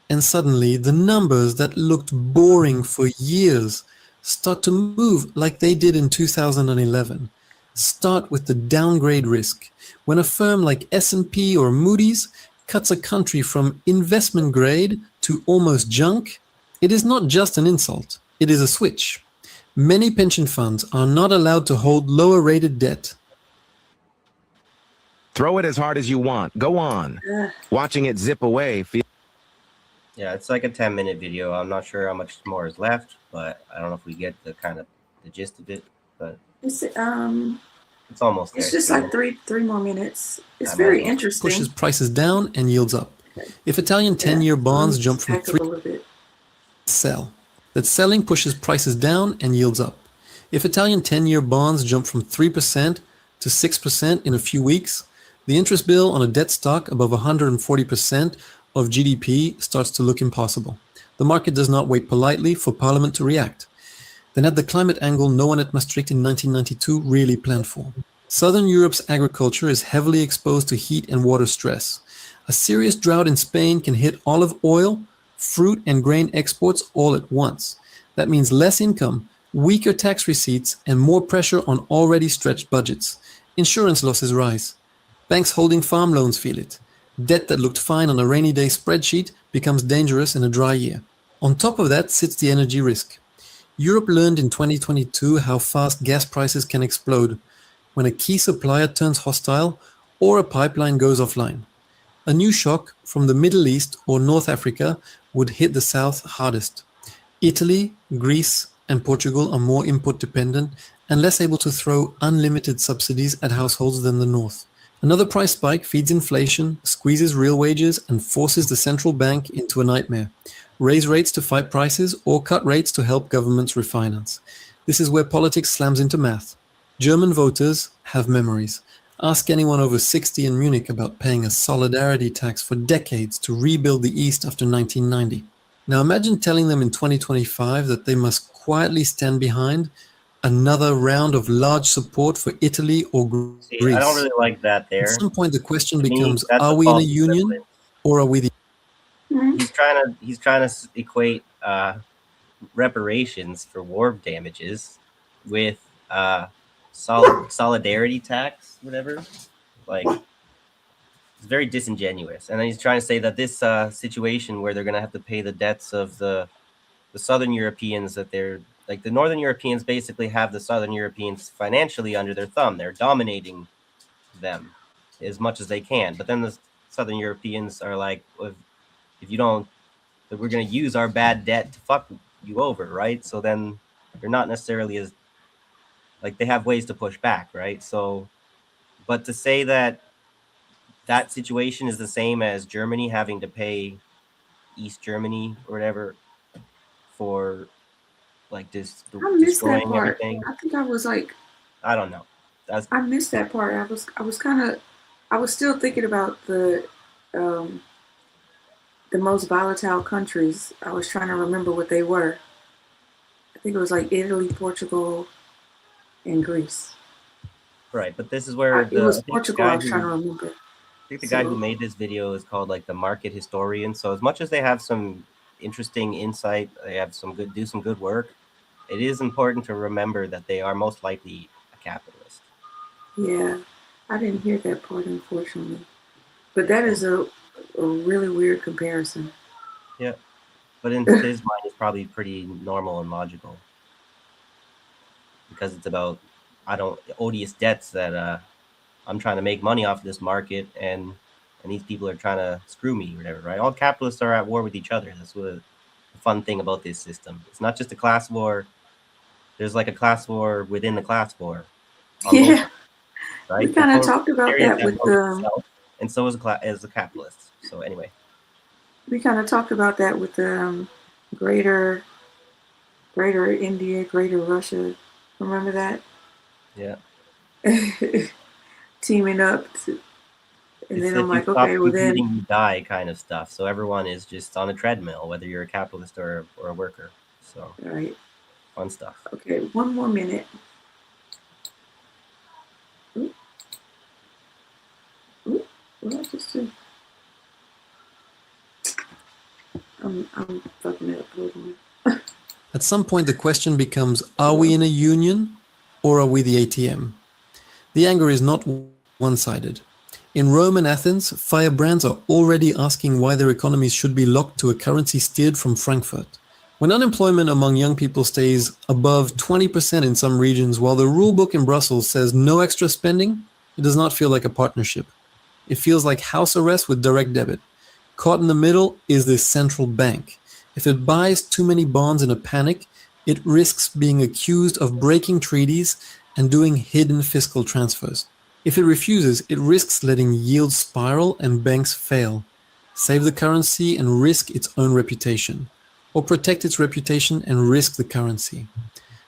And suddenly, the numbers that looked boring for years start to move like they did in 2011. Start with the downgrade risk. When a firm like S&P or Moody's cuts a country from investment grade to almost junk, it is not just an insult, it is a switch. Many pension funds are not allowed to hold lower rated debt. Throw it as hard as you want. Go on. Uh, Watching it zip away feels yeah, it's like a 10-minute video. I'm not sure how much more is left, but I don't know if we get the kind of the gist of it, but it's it's almost there. it's just So like three more minutes. It's I might as very well. interesting. Pushes prices down and yields up. Okay. If Italian 10-year bonds Let me jump just from back 3 up a little bit. sell. That selling pushes prices down and yields up. If Italian 10-year bonds jump from 3% to 6% in a few weeks, the interest bill on a debt stock above 140% of GDP starts to look impossible. The market does not wait politely for Parliament to react. Then add the climate angle no one at Maastricht in 1992 really planned for. Southern Europe's agriculture is heavily exposed to heat and water stress. A serious drought in Spain can hit olive oil, fruit and grain exports all at once. That means less income, weaker tax receipts, and more pressure on already stretched budgets. Insurance losses rise. Banks holding farm loans feel it. Debt that looked fine on a rainy day spreadsheet becomes dangerous in a dry year. On top of that sits the energy risk. Europe learned in 2022 how fast gas prices can explode when a key supplier turns hostile or a pipeline goes offline. A new shock from the Middle East or North Africa would hit the south hardest. Italy, Greece, and Portugal are more import dependent and less able to throw unlimited subsidies at households than the north. Another price spike feeds inflation, squeezes real wages, and forces the central bank into a nightmare. Raise rates to fight prices or cut rates to help governments refinance. This is where politics slams into math. German voters have memories. Ask anyone over 60 in Munich about paying a solidarity tax for decades to rebuild the East after 1990. Now imagine telling them in 2025 that they must quietly stand behind another round of large support for Italy or See, I don't Greece. really like that At there. some point, the question To me, becomes, that's are a we in a false union equivalence. or are we the Mhm. He's trying to equate reparations for war damages with solidarity tax, whatever. Like, it's very disingenuous. And then he's trying to say that this situation where they're going to have to pay the debts of the Southern Europeans, that they're like the Northern Europeans basically have the Southern Europeans financially under their thumb. They're dominating them as much as they can. But then the Southern Europeans are like, if you don't, that we're going to use our bad debt to fuck you over, right? So then they're not necessarily as like they have ways to push back, right? So, but to say that that situation is the same as Germany having to pay East Germany or whatever for like I missed that destroying part. everything, I think I was like, I don't know. That's I missed that part. I was kind of, I was still thinking about um, the most volatile countries. I was trying to remember what they were. I think it was like Italy, Portugal, and Greece. right. But this is where It was I think the Portugal. I guy was trying who to remember. So made this video is called like the market historian. So as much as they have some interesting insight, they have some good work. It is important to remember that they are most likely a capitalist. yeah, I didn't hear that part unfortunately. But that is a a really weird comparison. Yeah, but in his mind, it's probably pretty normal and logical because it's about odious debts that I'm trying to make money off of this market, and these people are trying to screw me or whatever, right? All capitalists are at war with each other. That's what the fun thing about this system. It's not just a class war. There's like a class war within the class war on both Yeah, sides, we right? The kind of talked about proletariat that at with war with itself, and so is the capitalists. So anyway, the greater Greater India, Greater Russia. Remember that? yeah. Teaming up. And It's then I'm if you like, stop okay, well then, competing, you die kind of stuff. So everyone is just on a treadmill, whether you're a capitalist or a worker. So all right, fun stuff. okay, one more minute. Ooh, ooh, what did I just do? I'm fucking it up. Hold on. At some point, the question becomes, are we in a union or are we the ATM? The anger is not one-sided. In Rome and Athens, firebrands are already asking why their economies should be locked to a currency steered from Frankfurt. When unemployment among young people stays above 20% in some regions, while the rulebook in Brussels says no extra spending, it does not feel like a partnership. It feels like house arrest with direct debit. Caught in the middle is the central bank. If it buys too many bonds in a panic, it risks being accused of breaking treaties and doing hidden fiscal transfers. If it refuses, it risks letting yields spiral and banks fail. Save the currency and risk its own reputation, or protect its reputation and risk the currency.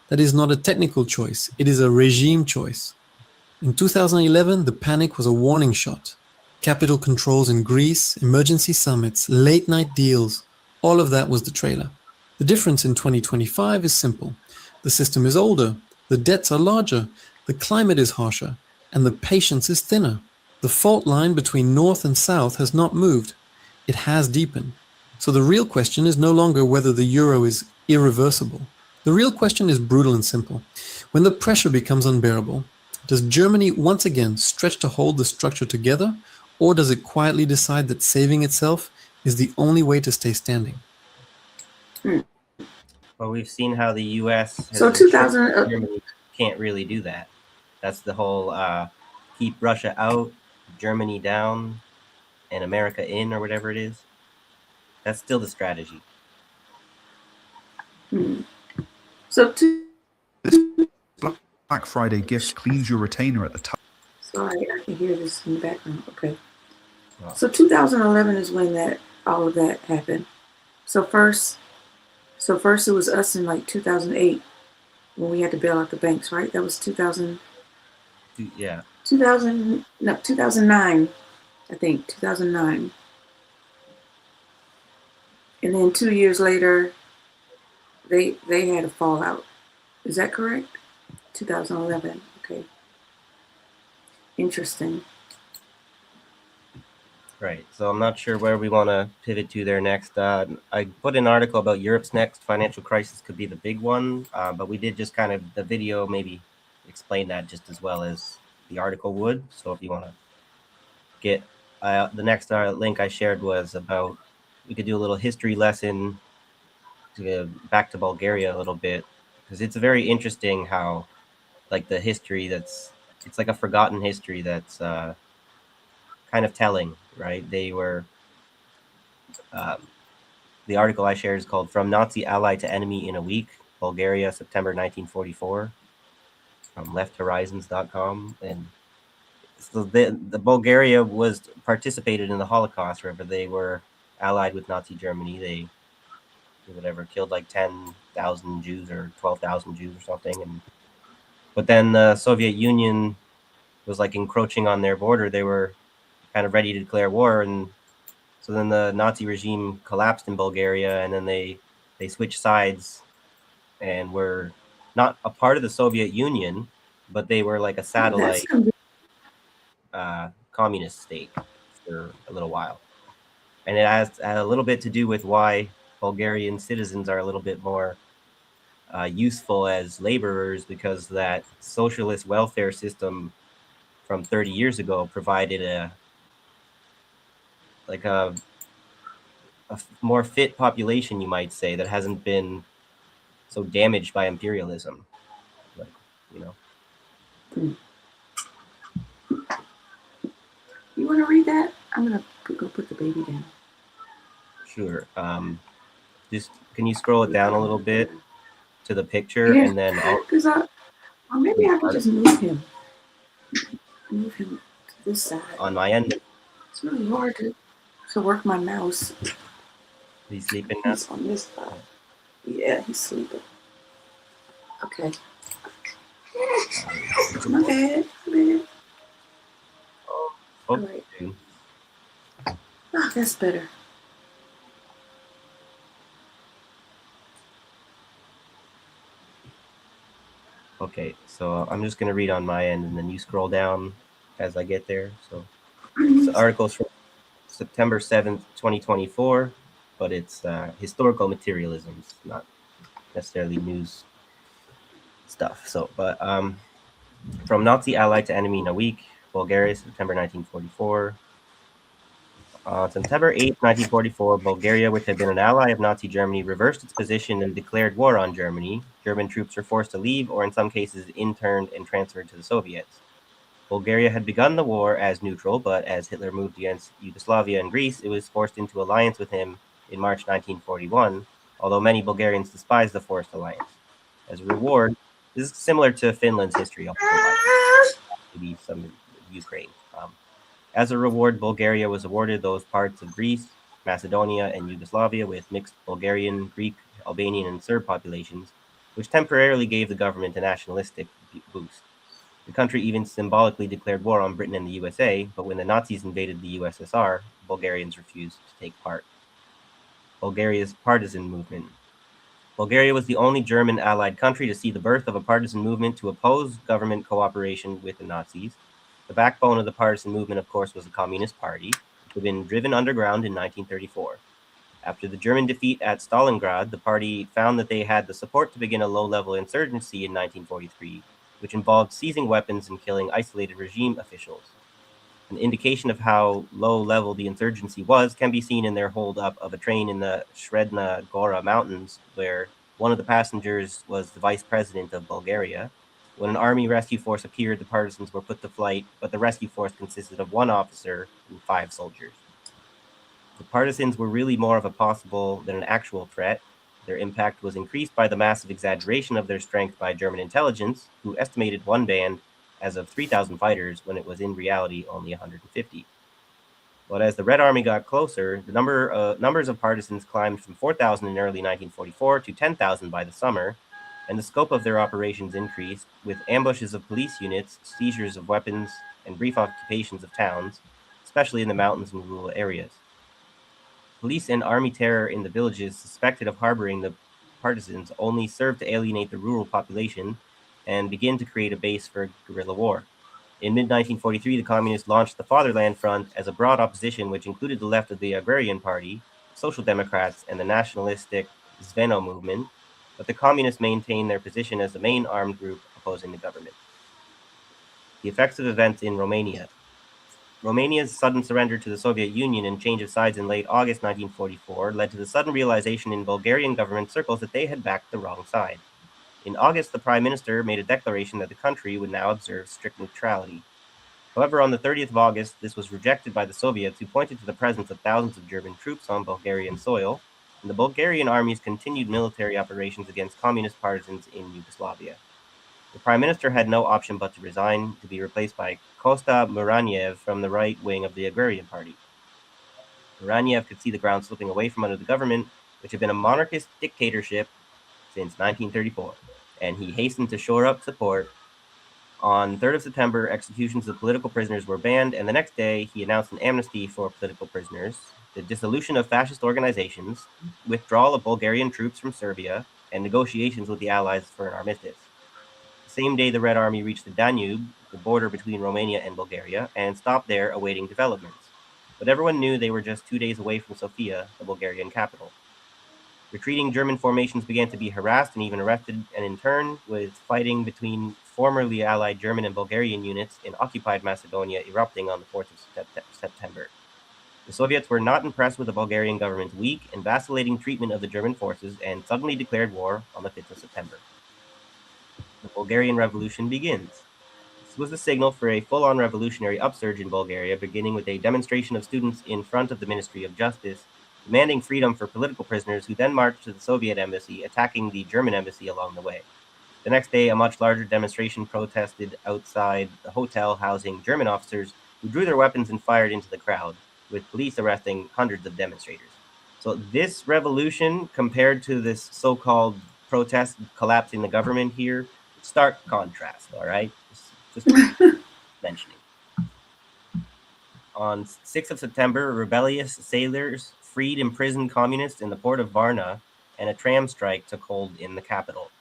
That is not a technical choice, it is a regime choice. In 2011, the panic was a warning shot. Capital controls in Greece, emergency summits, late night deals, all of that was the trailer. The difference in 2025 is simple. The system is older, the debts are larger, the climate is harsher, and the patience is thinner. The fault line between North and South has not moved. It has deepened. So the real question is no longer whether the euro is irreversible. The real question is brutal and simple. When the pressure becomes unbearable, does Germany once again stretch to hold the structure together, or does it quietly decide that saving itself is the only way to stay standing? Well, we've seen how the U.S. has So ensured 2000, Germany can't really do that. That's the whole keep Russia out, Germany down, and America in, or whatever it is. That's still the strategy. so Black Friday gift cleans your retainer at the top. sorry, I can hear this in the background. Okay. Wow. So 2011 is when all of that happened. So first it was us in like 2008 when we had to bail out the banks, right? That was Yeah. 2009, I think, 2009. And then 2 years later, they had a fallout. Is that correct? 2011. Okay. Interesting. Right. So I'm not sure where we want to pivot to there next. I put an article about Europe's next financial crisis could be the big one, but we did just kind of the video maybe explain that just as well as the article would. So if you want to get the next link I shared was about we could do a little history lesson to go back to Bulgaria a little bit because it's very interesting how like the history it's like a forgotten history that's kind of telling, right? They were um, the article I shared is called "From Nazi Ally to Enemy in a Week: Bulgaria, September 1944," from lefthorizons.com. And so the Bulgaria was participated in the Holocaust, wherever they were allied with Nazi Germany. They whatever killed like 10,000 Jews or 12,000 Jews or something. But then the Soviet Union was like encroaching on their border. They were kind of ready to declare war, and so then the Nazi regime collapsed in Bulgaria, and then they switched sides and were not a part of the Soviet Union, but they were like a satellite communist state for a little while. And it has a little bit to do with why Bulgarian citizens are a little bit more useful as laborers, because that socialist welfare system from 30 years ago provided like a more fit population, you might say, that hasn't been so damaged by imperialism. Like, you know. You want to read that? I'm gonna go put the baby down. Sure. Just can you scroll it down a little bit to the picture, Yeah, and then I'll because or maybe I could just move him to this side. on my end. It's really hard to work my mouse. He's sleeping now. He's on this side. Yeah, he's sleeping. Okay. My bad. Oh, All right. Oh, that's better. Okay, so I'm just gonna read on my end, and then you scroll down as I get there. So the article's from September 7th, 2024, but it's historical materialisms, not necessarily news stuff. So, but from Nazi ally to enemy in a week, Bulgaria, September 1944. On September 8, 1944, Bulgaria, which had been an ally of Nazi Germany, reversed its position and declared war on Germany. German troops were forced to leave, or in some cases interned and transferred to the Soviets. Bulgaria had begun the war as neutral, but as Hitler moved against Yugoslavia and Greece, it was forced into alliance with him in March 1941, although many Bulgarians despised the forced alliance. As a reward, this is similar to Finland's history, also, maybe some in Ukraine. As a reward, Bulgaria was awarded those parts of Greece, Macedonia, and Yugoslavia with mixed Bulgarian, Greek, Albanian, and Serb populations, which temporarily gave the government a nationalistic boost. The country even symbolically declared war on Britain and the USA, but when the Nazis invaded the USSR, Bulgarians refused to take part. Bulgaria's partisan movement. Bulgaria was the only German allied country to see the birth of a partisan movement to oppose government cooperation with the Nazis. The backbone of the partisan movement, of course, was the Communist Party, which had been driven underground in 1934. After the German defeat at Stalingrad, the party found that they had the support to begin a low-level insurgency in 1943, which involved seizing weapons and killing isolated regime officials. An indication of how low-level the insurgency was can be seen in their hold-up of a train in the Sredna Gora Mountains, where one of the passengers was the vice president of Bulgaria. When an army rescue force appeared, the partisans were put to flight, but the rescue force consisted of one officer and 5 soldiers. The partisans were really more of a possible than an actual threat. Their impact was increased by the massive exaggeration of their strength by German intelligence, who estimated one band as of 3,000 fighters when it was in reality only 150. But as the Red Army got closer, the numbers of partisans climbed from 4,000 in early 1944 to 10,000 by the summer, and the scope of their operations increased, with ambushes of police units, seizures of weapons, and brief occupations of towns, especially in the mountains and rural areas. Police and army terror in the villages suspected of harboring the partisans only served to alienate the rural population and begin to create a base for guerrilla war. In mid-1943, the Communists launched the Fatherland Front as a broad opposition which included the left of the Agrarian Party, Social Democrats, and the nationalistic Zveno movement, but the Communists maintained their position as the main armed group opposing the government. The effects of events in Romania. Romania's sudden surrender to the Soviet Union and change of sides in late August 1944 led to the sudden realization in Bulgarian government circles that they had backed the wrong side. In August, the Prime Minister made a declaration that the country would now observe strict neutrality. However, on the 30th of August, this was rejected by the Soviets, who pointed to the presence of thousands of German troops on Bulgarian soil, and the Bulgarian armies continued military operations against communist partisans in Yugoslavia. The Prime Minister had no option but to resign, to be replaced by Kosta Muraniev from the right wing of the Agrarian Party. Muraniev could see the ground slipping away from under the government, which had been a monarchist dictatorship since 1934, and he hastened to shore up support. On 3rd of September, executions of political prisoners were banned, and the next day he announced an amnesty for political prisoners, the dissolution of fascist organizations, withdrawal of Bulgarian troops from Serbia, and negotiations with the Allies for an armistice. The same day, the Red Army reached the Danube, the border between Romania and Bulgaria, and stopped there awaiting developments. But everyone knew they were just 2 days away from Sofia, the Bulgarian capital. Retreating German formations began to be harassed and even arrested, and in turn, with fighting between formerly allied German and Bulgarian units in occupied Macedonia erupting on the 4th of September. The Soviets were not impressed with the Bulgarian government's weak and vacillating treatment of the German forces and suddenly declared war on the 5th of September. The Bulgarian Revolution begins. This was the signal for a full-on revolutionary upsurge in Bulgaria, beginning with a demonstration of students in front of the Ministry of Justice, demanding freedom for political prisoners, who then marched to the Soviet embassy, attacking the German embassy along the way. The next day, a much larger demonstration protested outside the hotel housing German officers, who drew their weapons and fired into the crowd, with police arresting hundreds of demonstrators. So this revolution, compared to this so-called protest collapsing the government here, stark contrast, all right? Just mentioning. On 6th of September, rebellious sailors freed imprisoned communists in the port of Varna, and a tram strike took hold in the capital.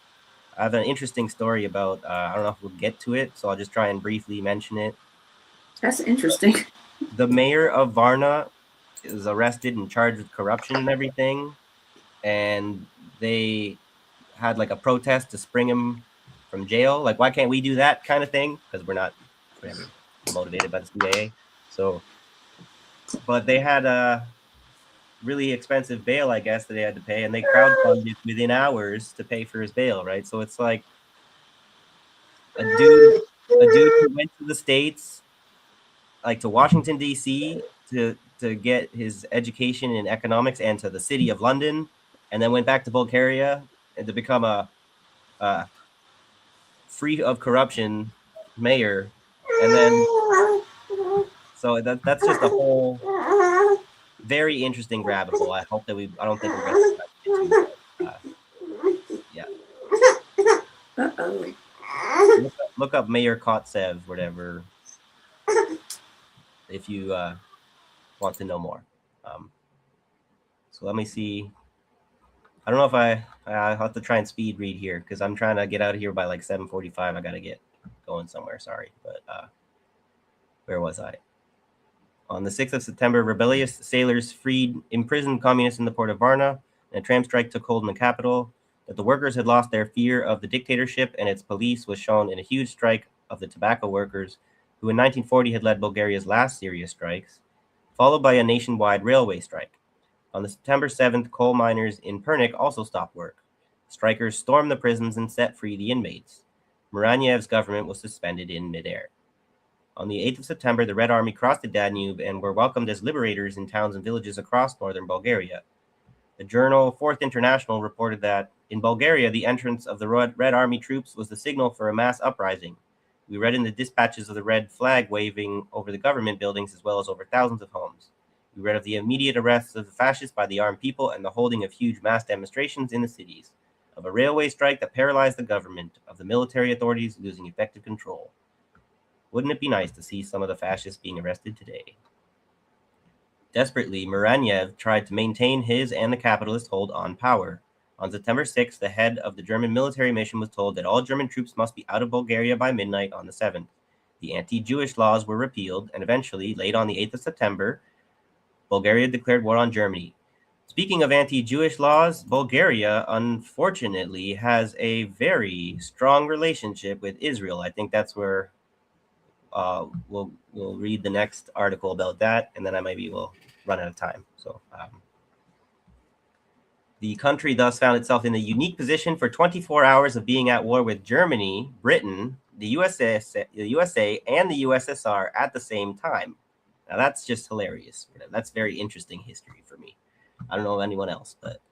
I have an interesting story about, I don't know if we'll get to it, so I'll just try and briefly mention it. That's interesting. The mayor of Varna is arrested and charged with corruption and everything, and they had like a protest to spring him from jail. Like, why can't we do that kind of thing? Because we're not motivated by the CIA. So, but they had a really expensive bail, I guess, that they had to pay, and they crowdfunded within hours to pay for his bail, right? So it's like a dude who went to the States, like to Washington, D.C., to get his education in economics, and to the city of London, and then went back to Bulgaria and to become a free of corruption mayor. And then, so that's just a whole very interesting rabbit hole. I hope that I don't think we're going to get to, yeah. Uh-oh. Look up Mayor Kotsev, whatever, if you want to know more. So let me see. I don't know if I'll have to try and speed read here, because I'm trying to get out of here by like 7:45. I got to get going somewhere. Sorry. But where was I? On the 6th of September, rebellious sailors freed imprisoned communists in the port of Varna, and a tram strike took hold in the capital. That the workers had lost their fear of the dictatorship and its police was shown in a huge strike of the tobacco workers, who in 1940 had led Bulgaria's last serious strikes, followed by a nationwide railway strike. On the September 7th, coal miners in Pernik also stopped work. Strikers stormed the prisons and set free the inmates. Muraniev's government was suspended in midair. On the 8th of September, the Red Army crossed the Danube and were welcomed as liberators in towns and villages across northern Bulgaria. The journal Fourth International reported that in Bulgaria, the entrance of the Red Army troops was the signal for a mass uprising. We read in the dispatches of the red flag waving over the government buildings, as well as over thousands of homes. We read of the immediate arrests of the fascists by the armed people and the holding of huge mass demonstrations in the cities, of a railway strike that paralyzed the government, of the military authorities losing effective control. Wouldn't it be nice to see some of the fascists being arrested today? Desperately, Muraniev tried to maintain his and the capitalist hold on power. On September 6th, the head of the German military mission was told that all German troops must be out of Bulgaria by midnight on the 7th. The anti-Jewish laws were repealed, and eventually, late on the 8th of September, Bulgaria declared war on Germany. Speaking of anti-Jewish laws, Bulgaria, unfortunately, has a very strong relationship with Israel. I think that's where we'll read the next article about that, and then I maybe will run out of time. So the country thus found itself in a unique position for 24 hours of being at war with Germany, Britain, the USA, and the USSR at the same time. Now that's just hilarious. That's very interesting history for me. I don't know anyone else, but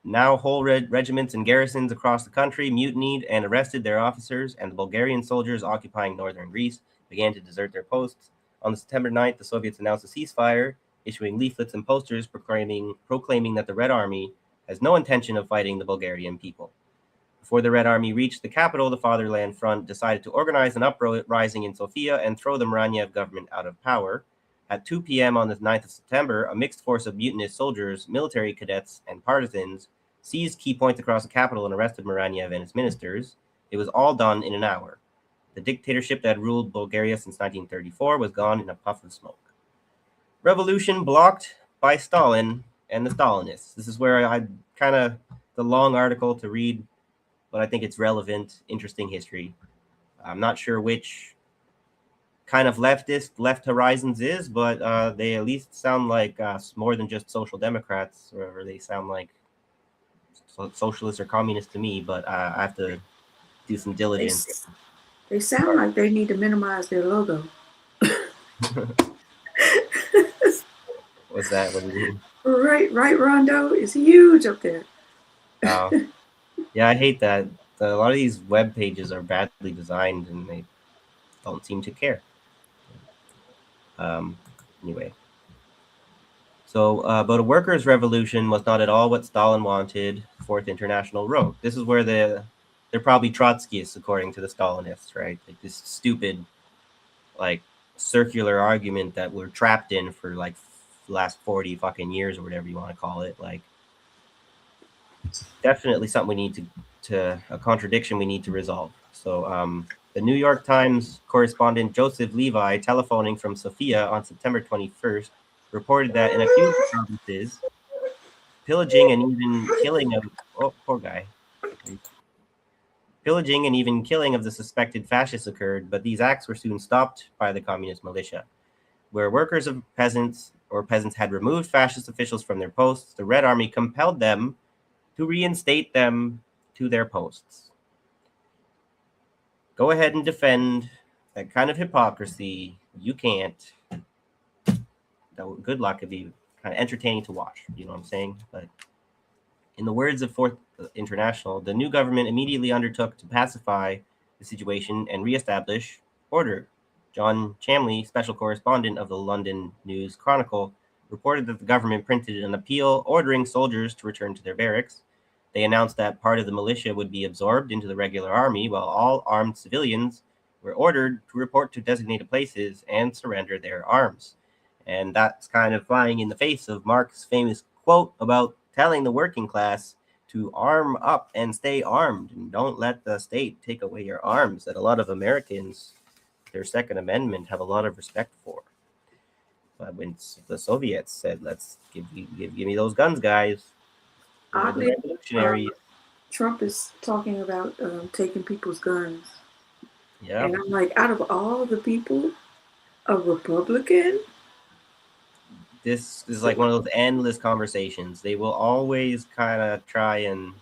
now whole regiments and garrisons across the country mutinied and arrested their officers, and the Bulgarian soldiers occupying northern Greece began to desert their posts. On September 9th, the Soviets announced a ceasefire, issuing leaflets and posters proclaiming that the Red Army has no intention of fighting the Bulgarian people. Before the Red Army reached the capital, the Fatherland Front decided to organize an uprising in Sofia and throw the Muraniev government out of power. At 2 p.m. on the 9th of September, a mixed force of mutinous soldiers, military cadets, and partisans seized key points across the capital and arrested Muraniev and his ministers. It was all done in an hour. The dictatorship that had ruled Bulgaria since 1934 was gone in a puff of smoke. Revolution blocked by Stalin and the Stalinists. This is where I kind of, the long article to read, but I think it's relevant, interesting history. I'm not sure which kind of leftist, left horizons is, but they at least sound like more than just social democrats, or they sound like socialists or communists to me. But I have to do some diligence. They sound like they need to minimize their logo. What's that? What do you mean? Right, Rondo is huge up there. Oh, yeah, I hate that. A lot of these web pages are badly designed and they don't seem to care. Anyway. So, but a workers' revolution was not at all what Stalin wanted. Fourth International wrote. This is where they're probably Trotskyists, according to the Stalinists, right? Like this stupid, like circular argument that we're trapped in for like the last 40 fucking years or whatever you want to call it. Like, definitely something we need to a contradiction we need to resolve. So, the New York Times correspondent Joseph Levi, telephoning from Sofia on September 21st, reported that in a few provinces, pillaging and even killing of poor guy. Pillaging and even killing of the suspected fascists occurred, but these acts were soon stopped by the communist militia. Where workers of peasants had removed fascist officials from their posts, the Red Army compelled them to reinstate them to their posts. Go ahead and defend that kind of hypocrisy. You can't. Good luck. It'd be kind of entertaining to watch. You know what I'm saying? But in the words of Fourth International, the new government immediately undertook to pacify the situation and reestablish order. John Chamley, special correspondent of the London News Chronicle, reported that the government printed an appeal ordering soldiers to return to their barracks. They announced that part of the militia would be absorbed into the regular army, while all armed civilians were ordered to report to designated places and surrender their arms. And that's kind of flying in the face of Marx's famous quote about telling the working class to arm up and stay armed and don't let the state take away your arms, that a lot of Americans, their Second Amendment, have a lot of respect for. But when the Soviets said, let's give me those guns, guys, Oddly, revolutionary. Trump is talking about taking people's guns. Yeah. And I'm like, out of all the people, a Republican? This is like one of those endless conversations. They will always kind of try and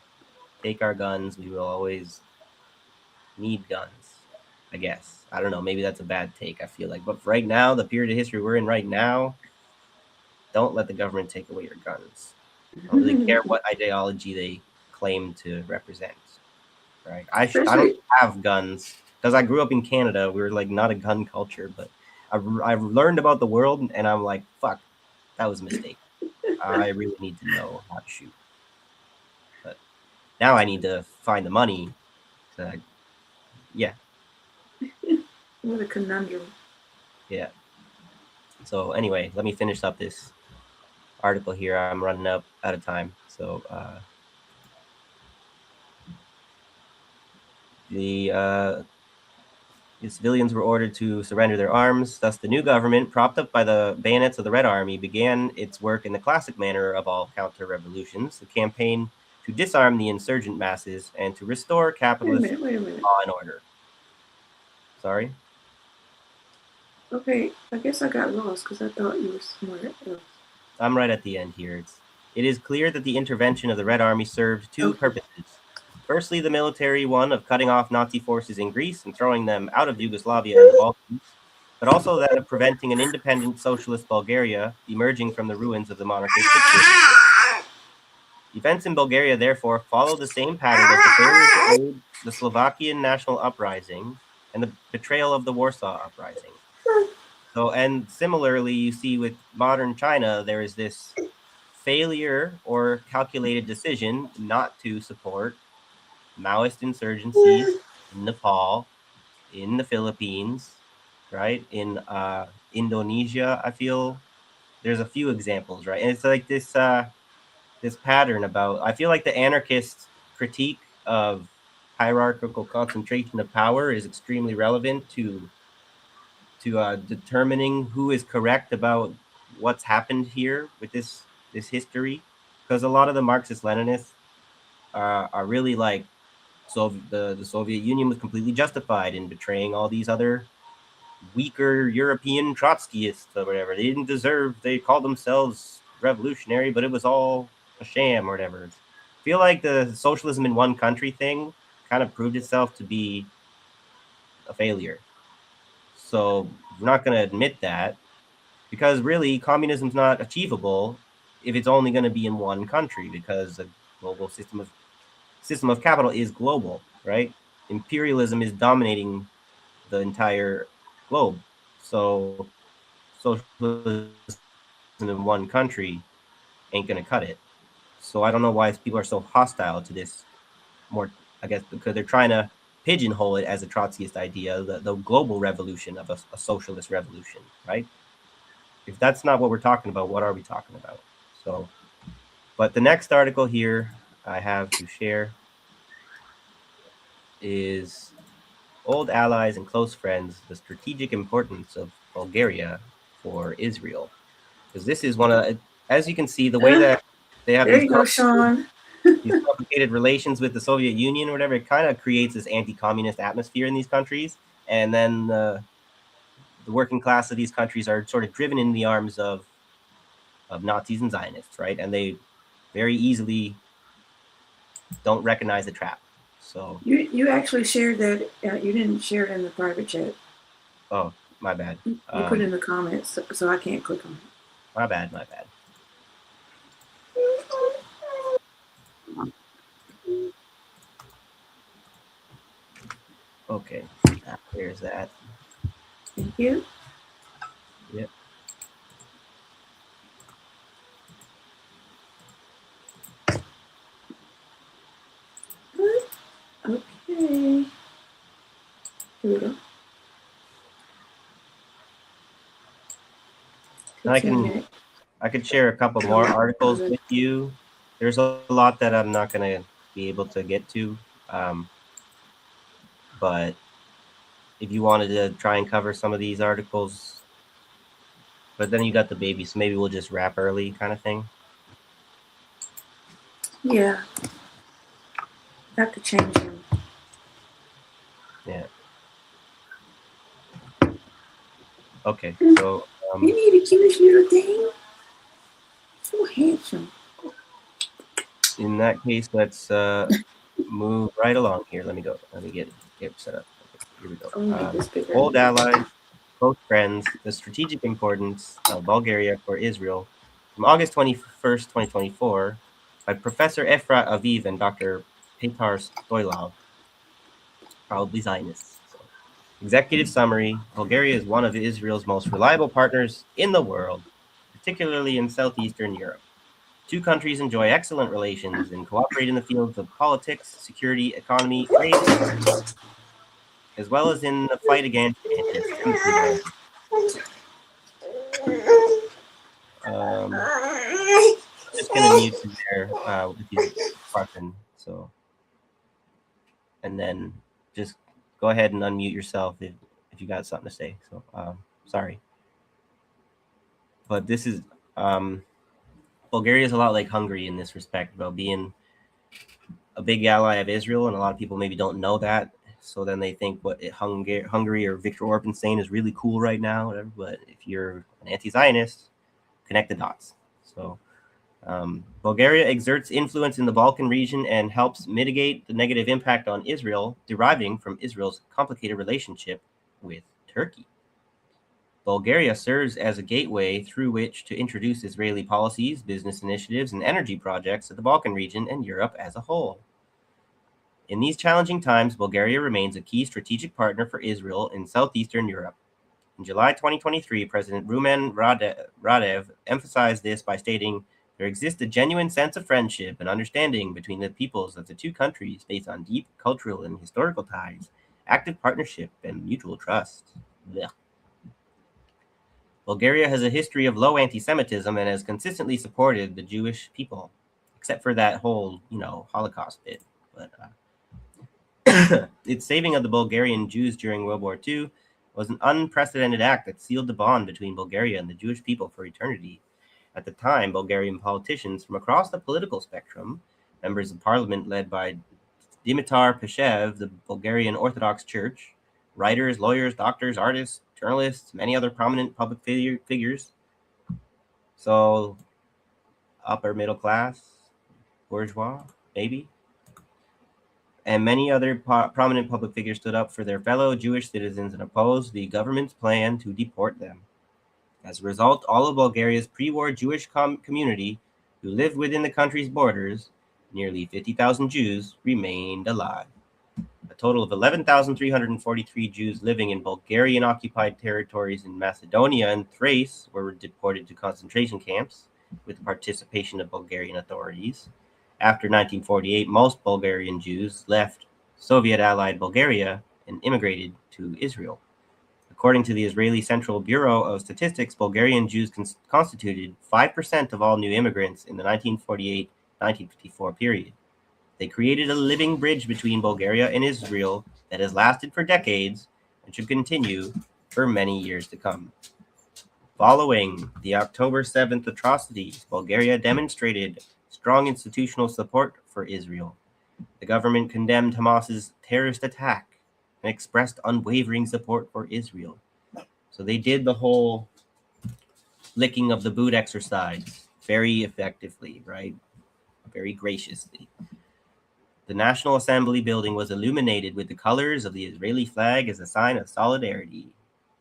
take our guns. We will always need guns, I guess. I don't know. Maybe that's a bad take, I feel like. But right now, the period of history we're in right now, don't let the government take away your guns. I don't really care what ideology they claim to represent. Right? I don't have guns because I grew up in Canada. We were like not a gun culture, but I've learned about the world, and I'm like, fuck, that was a mistake. I really need to know how to shoot. But now I need to find the money to, yeah. What a conundrum. Yeah. So anyway, let me finish up this article here. I'm running out of time. So the civilians were ordered to surrender their arms. Thus, the new government, propped up by the bayonets of the Red Army, began its work in the classic manner of all counter-revolutions, the campaign to disarm the insurgent masses and to restore capitalist Wait a minute. law and order. Sorry? Okay, I guess I got lost because I thought you were somewhere else. I'm right at the end here. It is clear that the intervention of the Red Army served two purposes. Firstly, the military one of cutting off Nazi forces in Greece and throwing them out of Yugoslavia and the Balkans, but also that of preventing an independent socialist Bulgaria emerging from the ruins of the monarchist dictatorship. Events in Bulgaria, therefore, follow the same pattern as the failure to aid the Slovakian national uprising and the betrayal of the Warsaw Uprising. So, and similarly, you see with modern China, there is this failure or calculated decision not to support Maoist insurgencies in Nepal, in the Philippines, right? In Indonesia, I feel there's a few examples, right? And it's like this this pattern about, I feel like the anarchist critique of hierarchical concentration of power is extremely relevant to determining who is correct about what's happened here with this history, because a lot of the Marxist-Leninists are really like, so the Soviet Union was completely justified in betraying all these other weaker European Trotskyists or whatever. They didn't deserve. They called themselves revolutionary, but it was all a sham or whatever. I feel like the socialism in one country thing kind of proved itself to be a failure. So we're not going to admit that, because really communism's not achievable if it's only going to be in one country, because a global system of capital is global, right? Imperialism is dominating the entire globe. So socialism in one country ain't going to cut it. So I don't know why people are so hostile to this. More, I guess, because they're trying to pigeonhole it as a Trotskyist idea, the global revolution of a socialist revolution, right? If that's not what we're talking about, what are we talking about? So, but the next article here I have to share is Old Allies and Close Friends, the Strategic Importance of Bulgaria for Israel. Because this is one of, as you can see, the way that they have There you go, Sean. these complicated relations with the Soviet Union or whatever, it kind of creates this anti-communist atmosphere in these countries. And then the working class of these countries are sort of driven in the arms of Nazis and Zionists, right? And they very easily don't recognize the trap. So you actually shared that. You didn't share it in the private chat. oh, my bad. You put it in the comments, so I can't click on it. My bad. Okay, there's that. Thank you. Yep. Okay. Here we go. I could share a couple more articles with you. There's a lot that I'm not going to be able to get to, but if you wanted to try and cover some of these articles, but then you got the baby, so maybe we'll just wrap early, kind of thing. Yeah. Have to change him. Yeah. Okay, so You need a cute little thing. So handsome. in that case, let's move right along here. Let me get set up. Okay, here we go. Old allies, close friends, the strategic importance of Bulgaria for Israel, from August 21st, 2024, by Professor Efrat Aviv and Dr. Petar Stoilov, probably Zionists. So, executive summary: Bulgaria is one of Israel's most reliable partners in the world, particularly in southeastern Europe. Two countries enjoy excellent relations and cooperate in the fields of politics, security, economy, trade, as well as in the fight against anti-Semitism. Just gonna mute you there with your question. So, and then just go ahead and unmute yourself if you got something to say. So, sorry, but this is Bulgaria is a lot like Hungary in this respect about being a big ally of Israel, and a lot of people maybe don't know that. So then they think what Hungary or Viktor Orban saying is really cool right now, whatever. But if you're an anti-Zionist, connect the dots. So Bulgaria exerts influence in the Balkan region and helps mitigate the negative impact on Israel deriving from Israel's complicated relationship with Turkey. Bulgaria serves as a gateway through which to introduce Israeli policies, business initiatives, and energy projects to the Balkan region and Europe as a whole. In these challenging times, Bulgaria remains a key strategic partner for Israel in southeastern Europe. In July 2023, President Rumen Radev emphasized this by stating, "There exists a genuine sense of friendship and understanding between the peoples of the two countries based on deep cultural and historical ties, active partnership, and mutual trust." Blech. Bulgaria has a history of low anti-Semitism and has consistently supported the Jewish people, except for that whole, Holocaust bit. But its saving of the Bulgarian Jews during World War II was an unprecedented act that sealed the bond between Bulgaria and the Jewish people for eternity. At the time, Bulgarian politicians from across the political spectrum, members of parliament led by Dimitar Peshev, the Bulgarian Orthodox Church, writers, lawyers, doctors, artists, journalists, many other prominent public figures. So, upper middle class, bourgeois, maybe. And many other prominent public figures stood up for their fellow Jewish citizens and opposed the government's plan to deport them. As a result, all of Bulgaria's pre-war Jewish community who lived within the country's borders, nearly 50,000 Jews, remained alive. A total of 11,343 Jews living in Bulgarian-occupied territories in Macedonia and Thrace were deported to concentration camps with the participation of Bulgarian authorities. After 1948, most Bulgarian Jews left Soviet-allied Bulgaria and immigrated to Israel. According to the Israeli Central Bureau of Statistics, Bulgarian Jews constituted 5% of all new immigrants in the 1948-1954 period. They created a living bridge between Bulgaria and Israel that has lasted for decades and should continue for many years to come. Following the October 7th atrocities, Bulgaria demonstrated strong institutional support for Israel. The government condemned Hamas's terrorist attack and expressed unwavering support for Israel. So they did the whole licking of the boot exercise very effectively, right? Very graciously. The National Assembly building was illuminated with the colors of the Israeli flag as a sign of solidarity.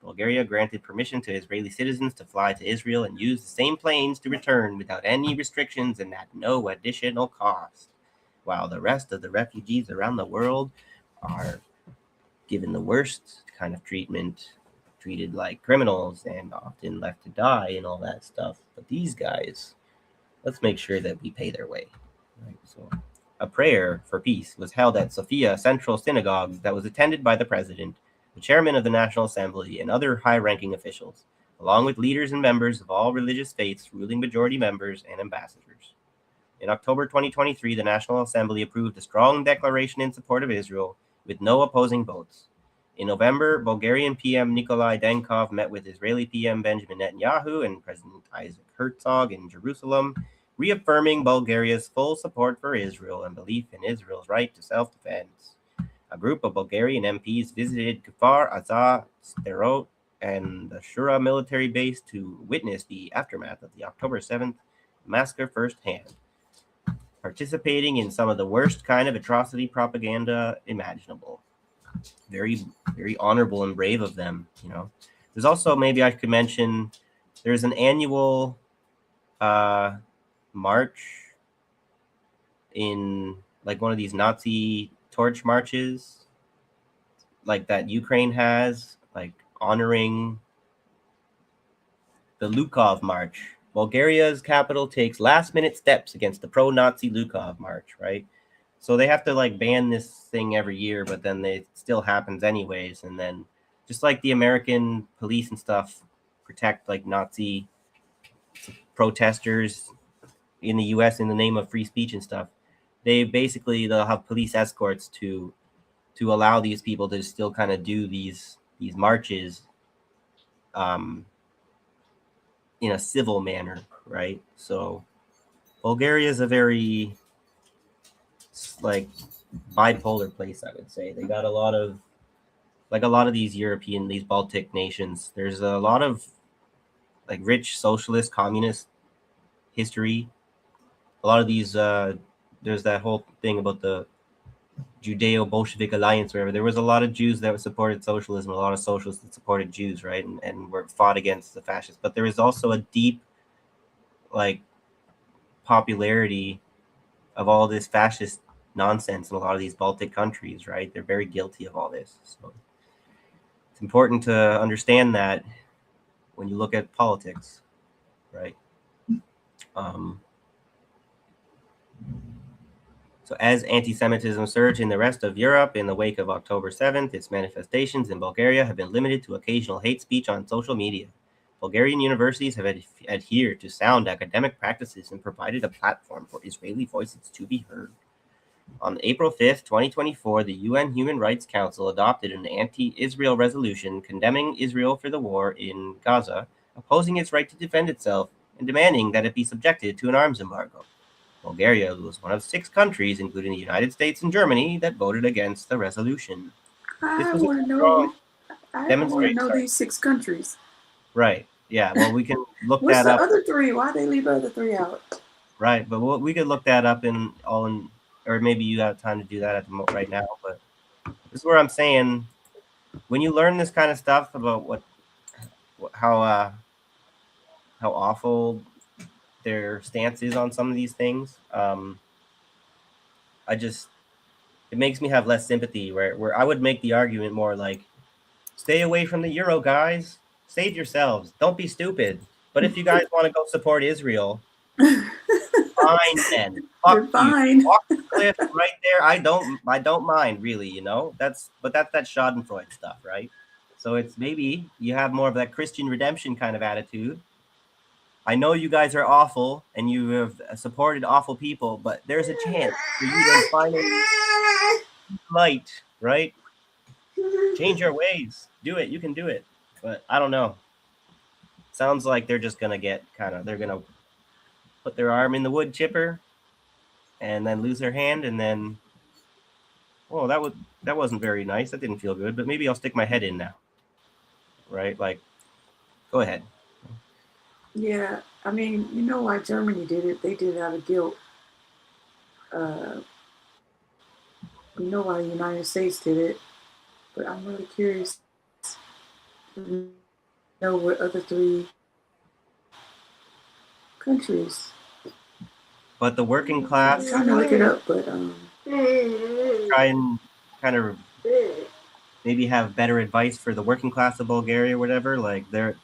Bulgaria granted permission to Israeli citizens to fly to Israel and use the same planes to return without any restrictions and at no additional cost, while the rest of the refugees around the world are given the worst kind of treatment, treated like criminals and often left to die and all that stuff. But these guys, let's make sure that we pay their way. Right? So a prayer for peace was held at Sofia Central Synagogue that was attended by the president, the chairman of the National Assembly, and other high-ranking officials, along with leaders and members of all religious faiths, ruling majority members, and ambassadors. In October 2023, the National Assembly approved a strong declaration in support of Israel with no opposing votes. In November, Bulgarian PM Nikolai Denkov met with Israeli PM Benjamin Netanyahu and President Isaac Herzog in Jerusalem, reaffirming Bulgaria's full support for Israel and belief in Israel's right to self-defense. A group of Bulgarian MPs visited Kfar Aza, Sderot, and the Shura military base to witness the aftermath of the October 7th massacre firsthand, participating in some of the worst kind of atrocity propaganda imaginable. Very, very honorable and brave of them, you know. There's also, maybe I could mention, there's an annual march in like one of these Nazi torch marches like that Ukraine has, like honoring the Lukov March. Bulgaria's capital takes last-minute steps against the pro-Nazi Lukov March, right? So they have to like ban this thing every year, but then it still happens anyways. And then just like the American police and stuff protect like Nazi protesters in the US in the name of free speech and stuff, they'll have police escorts to allow these people to still kind of do these marches in a civil manner, right? So Bulgaria is a very like bipolar place, I would say. They got a lot of these these Baltic nations. There's a lot of like rich socialist communist history. A lot of these there's that whole thing about the Judeo-Bolshevik alliance, wherever there was a lot of Jews that supported socialism, a lot of socialists that supported Jews, right, and were fought against the fascists. But there is also a deep like popularity of all this fascist nonsense in a lot of these Baltic countries, right? They're very guilty of all this. So it's important to understand that when you look at politics, right? So as anti-Semitism surged in the rest of Europe in the wake of October 7th, its manifestations in Bulgaria have been limited to occasional hate speech on social media. Bulgarian universities have adhered to sound academic practices and provided a platform for Israeli voices to be heard. On April 5th, 2024, the UN Human Rights Council adopted an anti-Israel resolution condemning Israel for the war in Gaza, opposing its right to defend itself, and demanding that it be subjected to an arms embargo. Bulgaria was one of 6 countries, including the United States and Germany, that voted against the resolution. I want to know I want to Demonstrate. know Sorry. these 6 countries. Right. Yeah. Well, we can look What's that the up. other 3? Why they leave the other 3 out? Right. But we could look that up or maybe you got time to do that at right now. But this is where I'm saying, when you learn this kind of stuff about how awful their stance is on some of these things, it makes me have less sympathy. Where I would make the argument more like, stay away from the euro, guys. Save yourselves. Don't be stupid. But if you guys want to go support Israel, fine then. You're Fuck you. fine. Walk the cliff right there. I don't mind really, that's that Schadenfreude stuff, right? So it's maybe you have more of that Christian redemption kind of attitude. I know you guys are awful and you have supported awful people, but there's a chance for you to finally light, right? Change your ways. Do it. You can do it. But I don't know. Sounds like they're just gonna they're gonna put their arm in the wood chipper and then lose their hand, and then, oh, that wasn't very nice. That didn't feel good. But maybe I'll stick my head in now. Right? Like, go ahead. Yeah, I mean, you know why Germany did it? They did it out of guilt. You know why the United States did it, but I'm really curious to know what other 3 countries. But the working I'm class trying to look it up, but try and kind of maybe have better advice for the working class of Bulgaria or whatever. Like, the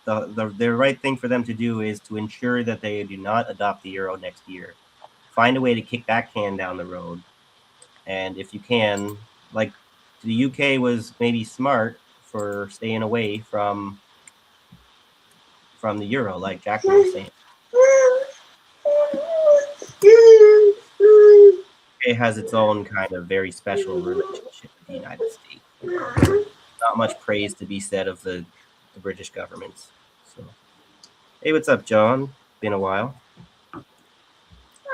right thing for them to do is to ensure that they do not adopt the euro next year. Find a way to kick that can down the road. And if you can, like, the UK was maybe smart for staying away from the euro, like Jacqueline was saying. UK has its own kind of very special relationship with the United States. Not much praise to be said of the British governments. So, hey, what's up, John? Been a while.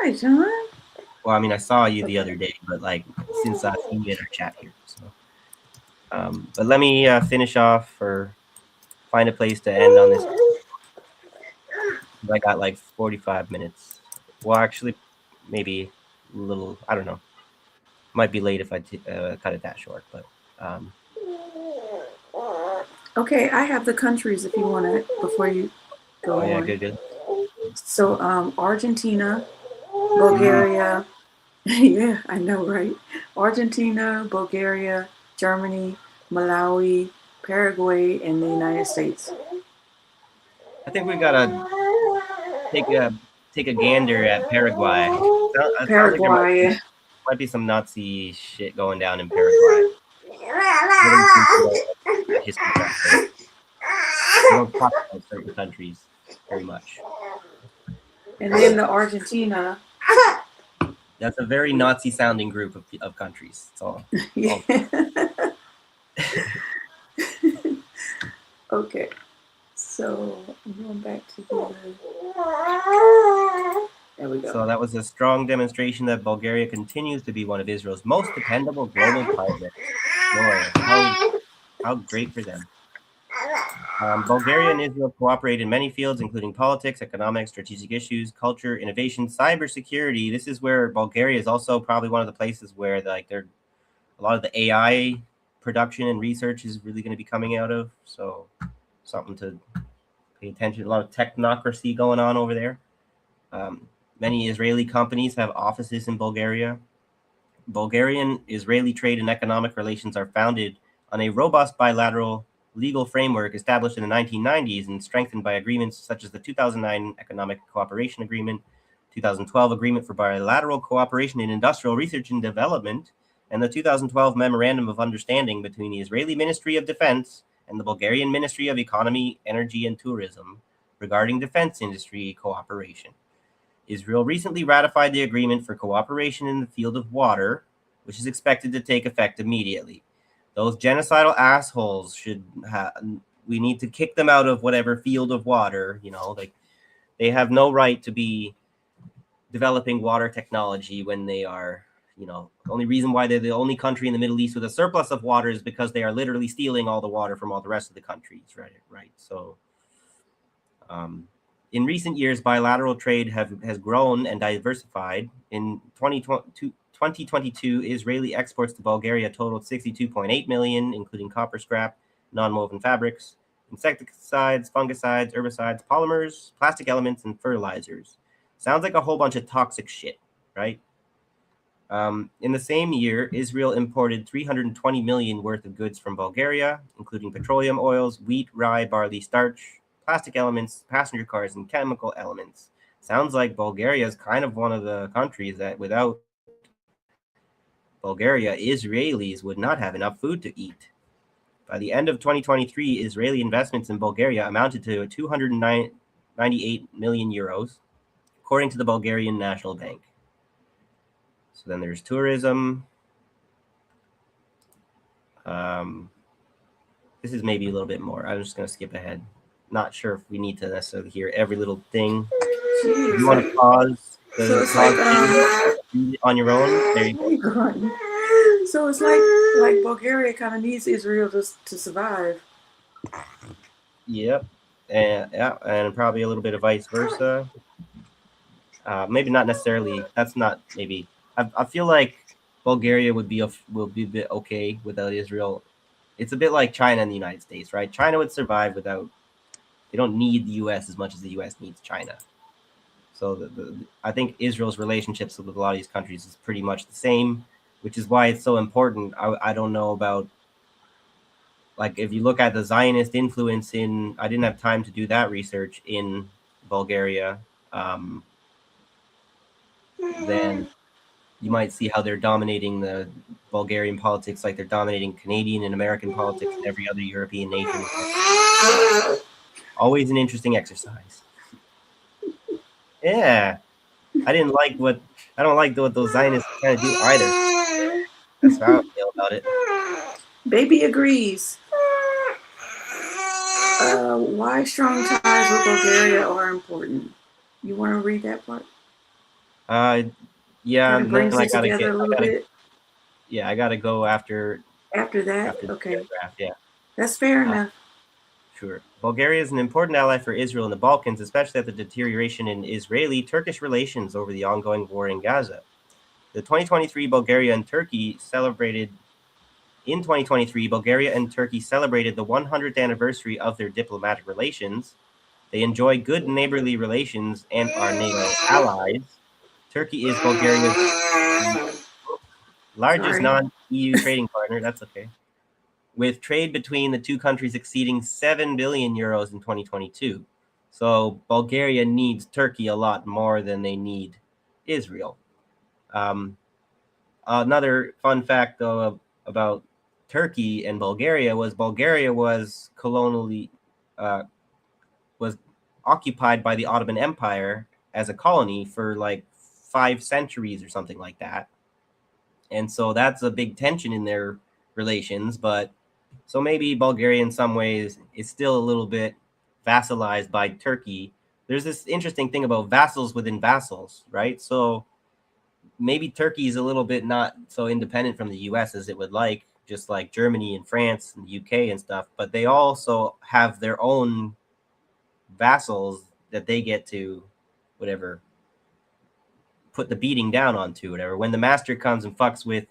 hi, John. Well, I mean, I saw you the other day, but like since I seen you in our chat here. So, but let me finish off or find a place to end on this. I got like 45 minutes. Well, actually, maybe a little. I don't know. Might be late if I cut it that short, but. Okay, I have the countries if you want to before you go Oh yeah, on. good. So, Argentina, Bulgaria. Yeah, I know, right? Argentina, Bulgaria, Germany, Malawi, Paraguay, and the United States. I think we gotta take a gander at Paraguay. It sounds like there Paraguay. might be some Nazi shit going down in Paraguay. History class. We don't talk about certain countries very much. And then the Argentina. That's a very Nazi-sounding group of countries. So, Yeah. Okay. So I'm going back to the. There we go. So that was a strong demonstration that Bulgaria continues to be one of Israel's most dependable global partners. Boy, how great for them. Bulgaria and Israel cooperate in many fields, including politics, economics, strategic issues, culture, innovation, cybersecurity. This is where Bulgaria is also probably one of the places where a lot of the AI production and research is really going to be coming out of. So something to pay attention. A lot of technocracy going on over there. Many Israeli companies have offices in Bulgaria. Bulgarian-Israeli trade and economic relations are founded on a robust bilateral legal framework established in the 1990s and strengthened by agreements such as the 2009 Economic Cooperation Agreement, 2012 Agreement for Bilateral Cooperation in Industrial Research and Development, and the 2012 Memorandum of Understanding between the Israeli Ministry of Defense and the Bulgarian Ministry of Economy, Energy, and Tourism regarding defense industry cooperation. Israel recently ratified the agreement for cooperation in the field of water, which is expected to take effect immediately. Those genocidal assholes we need to kick them out of whatever field of water, they have no right to be developing water technology when they are The only reason why they're the only country in the Middle East with a surplus of water is because they are literally stealing all the water from all the rest of the countries, right? So, in recent years, bilateral trade has grown and diversified. In 2022, Israeli exports to Bulgaria totaled 62.8 million, including copper scrap, non-woven fabrics, insecticides, fungicides, herbicides, polymers, plastic elements, and fertilizers. Sounds like a whole bunch of toxic shit, right? In the same year, Israel imported 320 million worth of goods from Bulgaria, including petroleum oils, wheat, rye, barley, starch, plastic elements, passenger cars, and chemical elements. Sounds like Bulgaria is kind of one of the countries that without Bulgaria, Israelis would not have enough food to eat. By the end of 2023, Israeli investments in Bulgaria amounted to 298 million euros, according to the Bulgarian National Bank. So then there's tourism. This is maybe a little bit more. I'm just going to skip ahead. Not sure if we need to necessarily hear every little thing. If you want to pause on your own, there you go. So it's like Bulgaria kind of needs Israel to survive. Yep, and probably a little bit of vice versa. Maybe not necessarily. That's not maybe. I feel like Bulgaria will be a bit okay without Israel. It's a bit like China and the United States, right? China would survive without. They don't need the U.S. as much as the U.S. needs China. So I think Israel's relationships with a lot of these countries is pretty much the same, which is why it's so important. I don't know about, like, if you look at the Zionist influence I didn't have time to do that research in Bulgaria, then you might see how they're dominating the Bulgarian politics like they're dominating Canadian and American politics and every other European nation. Always an interesting exercise. Yeah. I don't like what those Zionists are trying to do either. That's how I feel about it. Baby agrees. Why strong ties with Bulgaria are important. You want to read that part? Yeah, kind of brings I it together a little bit. Yeah, I gotta go after that. Okay, yeah, that's fair enough. Sure. Bulgaria is an important ally for Israel in the Balkans, especially at the deterioration in Israeli-Turkish relations over the ongoing war in Gaza. In 2023, Bulgaria and Turkey celebrated the 100th anniversary of their diplomatic relations. They enjoy good neighborly relations and are NATO allies. Turkey is Bulgaria's largest non-EU trading partner. That's okay. With trade between the two countries exceeding 7 billion euros in 2022. So Bulgaria needs Turkey a lot more than they need Israel. Another fun fact, though, about Turkey and Bulgaria was colonially was occupied by the Ottoman Empire as a colony for like 5 centuries or something like that. And so that's a big tension in their relations, but so maybe Bulgaria in some ways is still a little bit vassalized by Turkey. There's this interesting thing about vassals within vassals, right? So maybe Turkey is a little bit not so independent from the US as it would like, just like Germany and France and the UK and stuff, but they also have their own vassals that they get to put the beating down onto, whatever. When the master comes and fucks with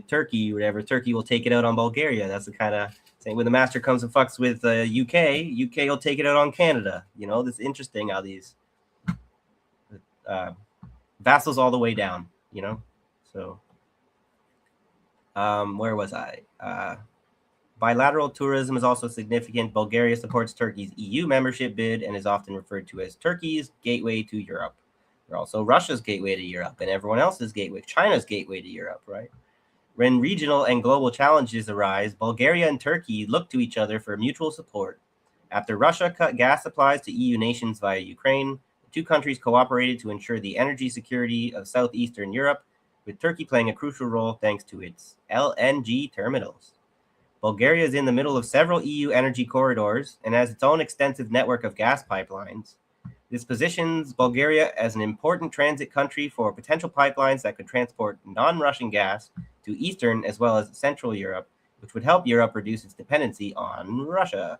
Turkey, whatever, Turkey will take it out on Bulgaria. That's the kind of saying. When the master comes and fucks with UK will take it out on Canada. This is interesting how these vassals all the way down. So where was I? Bilateral tourism is also significant. Bulgaria supports Turkey's EU membership bid and is often referred to as Turkey's gateway to Europe. They're also Russia's gateway to Europe and everyone else's gateway, China's gateway to Europe, right? When regional and global challenges arise, Bulgaria and Turkey look to each other for mutual support. After Russia cut gas supplies to EU nations via Ukraine, the two countries cooperated to ensure the energy security of southeastern Europe, with Turkey playing a crucial role thanks to its LNG terminals. Bulgaria is in the middle of several EU energy corridors and has its own extensive network of gas pipelines. This positions Bulgaria as an important transit country for potential pipelines that could transport non-Russian gas to Eastern as well as Central Europe, which would help Europe reduce its dependency on Russia.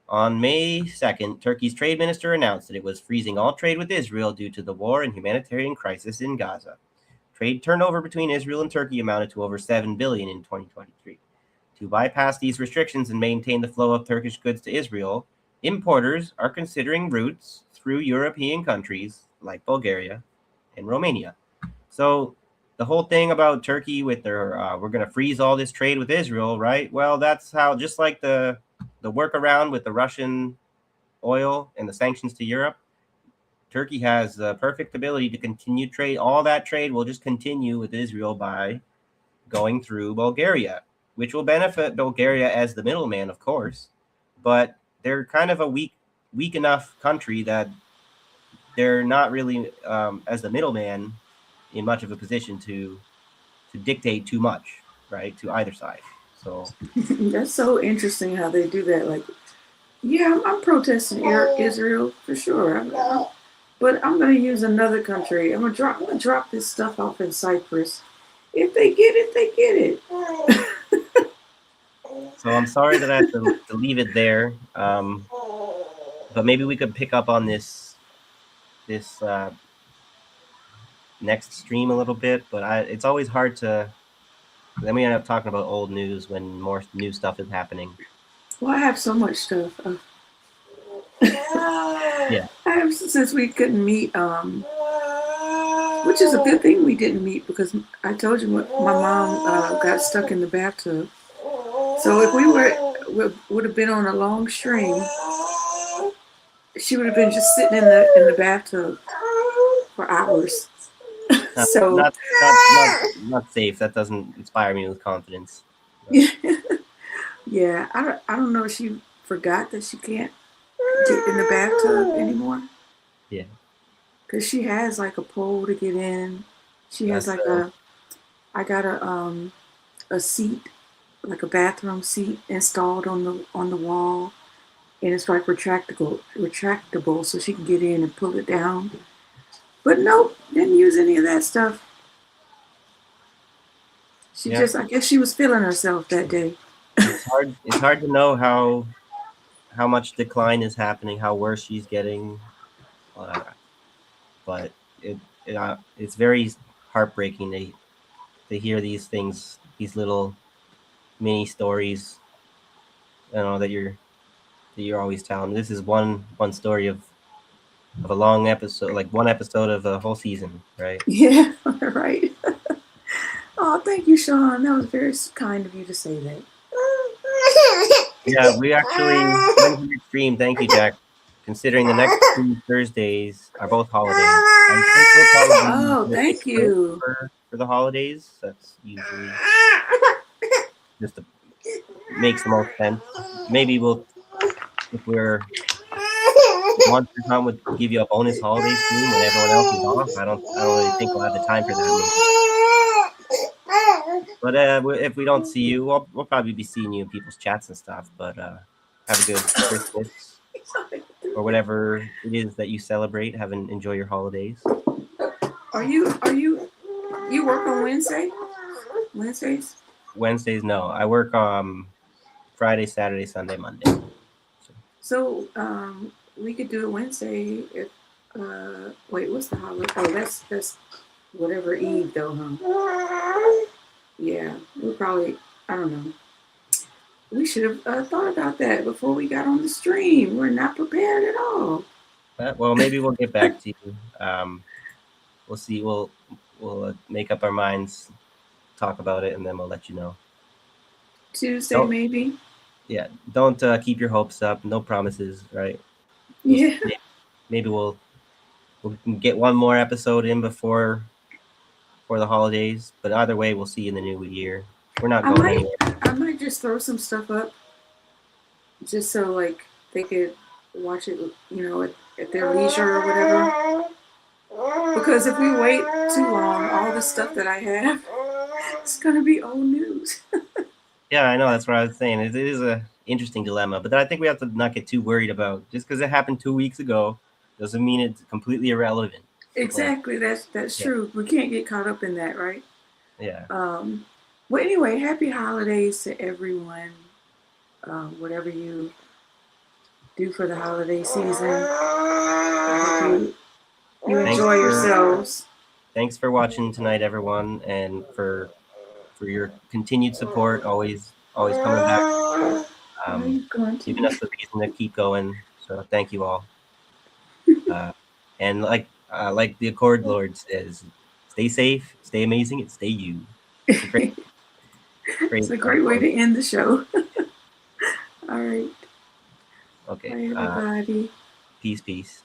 On May 2nd, Turkey's trade minister announced that it was freezing all trade with Israel due to the war and humanitarian crisis in Gaza. Trade turnover between Israel and Turkey amounted to over $7 billion in 2023. To bypass these restrictions and maintain the flow of Turkish goods to Israel, importers are considering routes through European countries like Bulgaria and Romania. So the whole thing about Turkey with their we're going to freeze all this trade with Israel, right? Well, that's how, just like the workaround with the Russian oil and the sanctions to Europe, Turkey has the perfect ability to continue trade. All that trade will just continue with Israel by going through Bulgaria, which will benefit Bulgaria as the middleman, of course. But they're kind of a weak enough country that they're not really, as the middleman, in much of a position to dictate too much, right, to either side. So That's so interesting how they do that. Like, yeah, I'm protesting Israel for sure. But I'm going to use another country. I'm going to drop this stuff off in Cyprus. If they get it, they get it. So I'm sorry that I have to leave it there. But maybe we could pick up on this next stream a little bit. But it's always hard to. Then we end up talking about old news when more new stuff is happening. Well, I have so much stuff. Yeah. Since we couldn't meet, which is a good thing we didn't meet, because I told you my mom got stuck in the bathtub. So if we would have been on a long stream, she would have been just sitting in the bathtub for hours. So not safe. That doesn't inspire me with confidence. Yeah, I don't know if she forgot that she can't get in the bathtub anymore. Yeah. Because she has like a pole to get in. She has like I got a seat, like a bathroom seat installed on the wall, and it's like retractable, so she can get in and pull it down. But nope, didn't use any of that stuff. She I guess she was feeling herself that day. It's hard to know how much decline is happening, how worse she's getting. But it's very heartbreaking to hear these things, these little mini stories, that you're always telling. This is one story of a long episode, like one episode of a whole season, right? Yeah, right. Oh, thank you, Sean. That was very kind of you to say that. Yeah, we actually went to the stream. Thank you, Jack. Considering the next 2 Thursdays are both holidays. Oh, thank you. For the holidays. That's usually just makes the most sense. Maybe if we're once to come, would give you a bonus holiday stream when everyone else is off. I don't really think we'll have the time for that. Maybe. But if we don't see you, we'll probably be seeing you in people's chats and stuff. But have a good Christmas or whatever it is that you celebrate. Enjoy your holidays. Are you work on Wednesday? Wednesdays? Wednesdays, no. I work Friday, Saturday, Sunday, Monday. So we could do it Wednesday. If wait, what's the holiday? Oh, that's whatever Eve though, huh? Yeah, we probably, I don't know. We should have thought about that before we got on the stream. We're not prepared at all. Well, maybe we'll get back to you. We'll see. We'll make up our minds, talk about it, and then we'll let you know. Tuesday, maybe. Yeah, don't keep your hopes up. No promises, right? Yeah. Maybe we'll get one more episode in before the holidays. But either way, we'll see you in the new year. We're not going anywhere. I might just throw some stuff up, just so like they could watch it, at their leisure or whatever. Because if we wait too long, all the stuff that I have, it's gonna be old news. Yeah, I know. That's what I was saying. It is a interesting dilemma, but I think we have to not get too worried about just because it happened 2 weeks ago. doesn't mean it's completely irrelevant. Exactly. That's Yeah. true. We can't get caught up in that, right? Yeah. Well, anyway, happy holidays to everyone. Whatever you do for the holiday season, I hope you enjoy yourselves. Thanks for watching tonight, everyone, and for your continued support. Always coming back, giving us the reason to keep going. So thank you all. And like the Accord Lord says, stay safe, stay amazing, and stay you. It's a great, It's a great way to end the show. All right. Okay. Bye, everybody. Peace.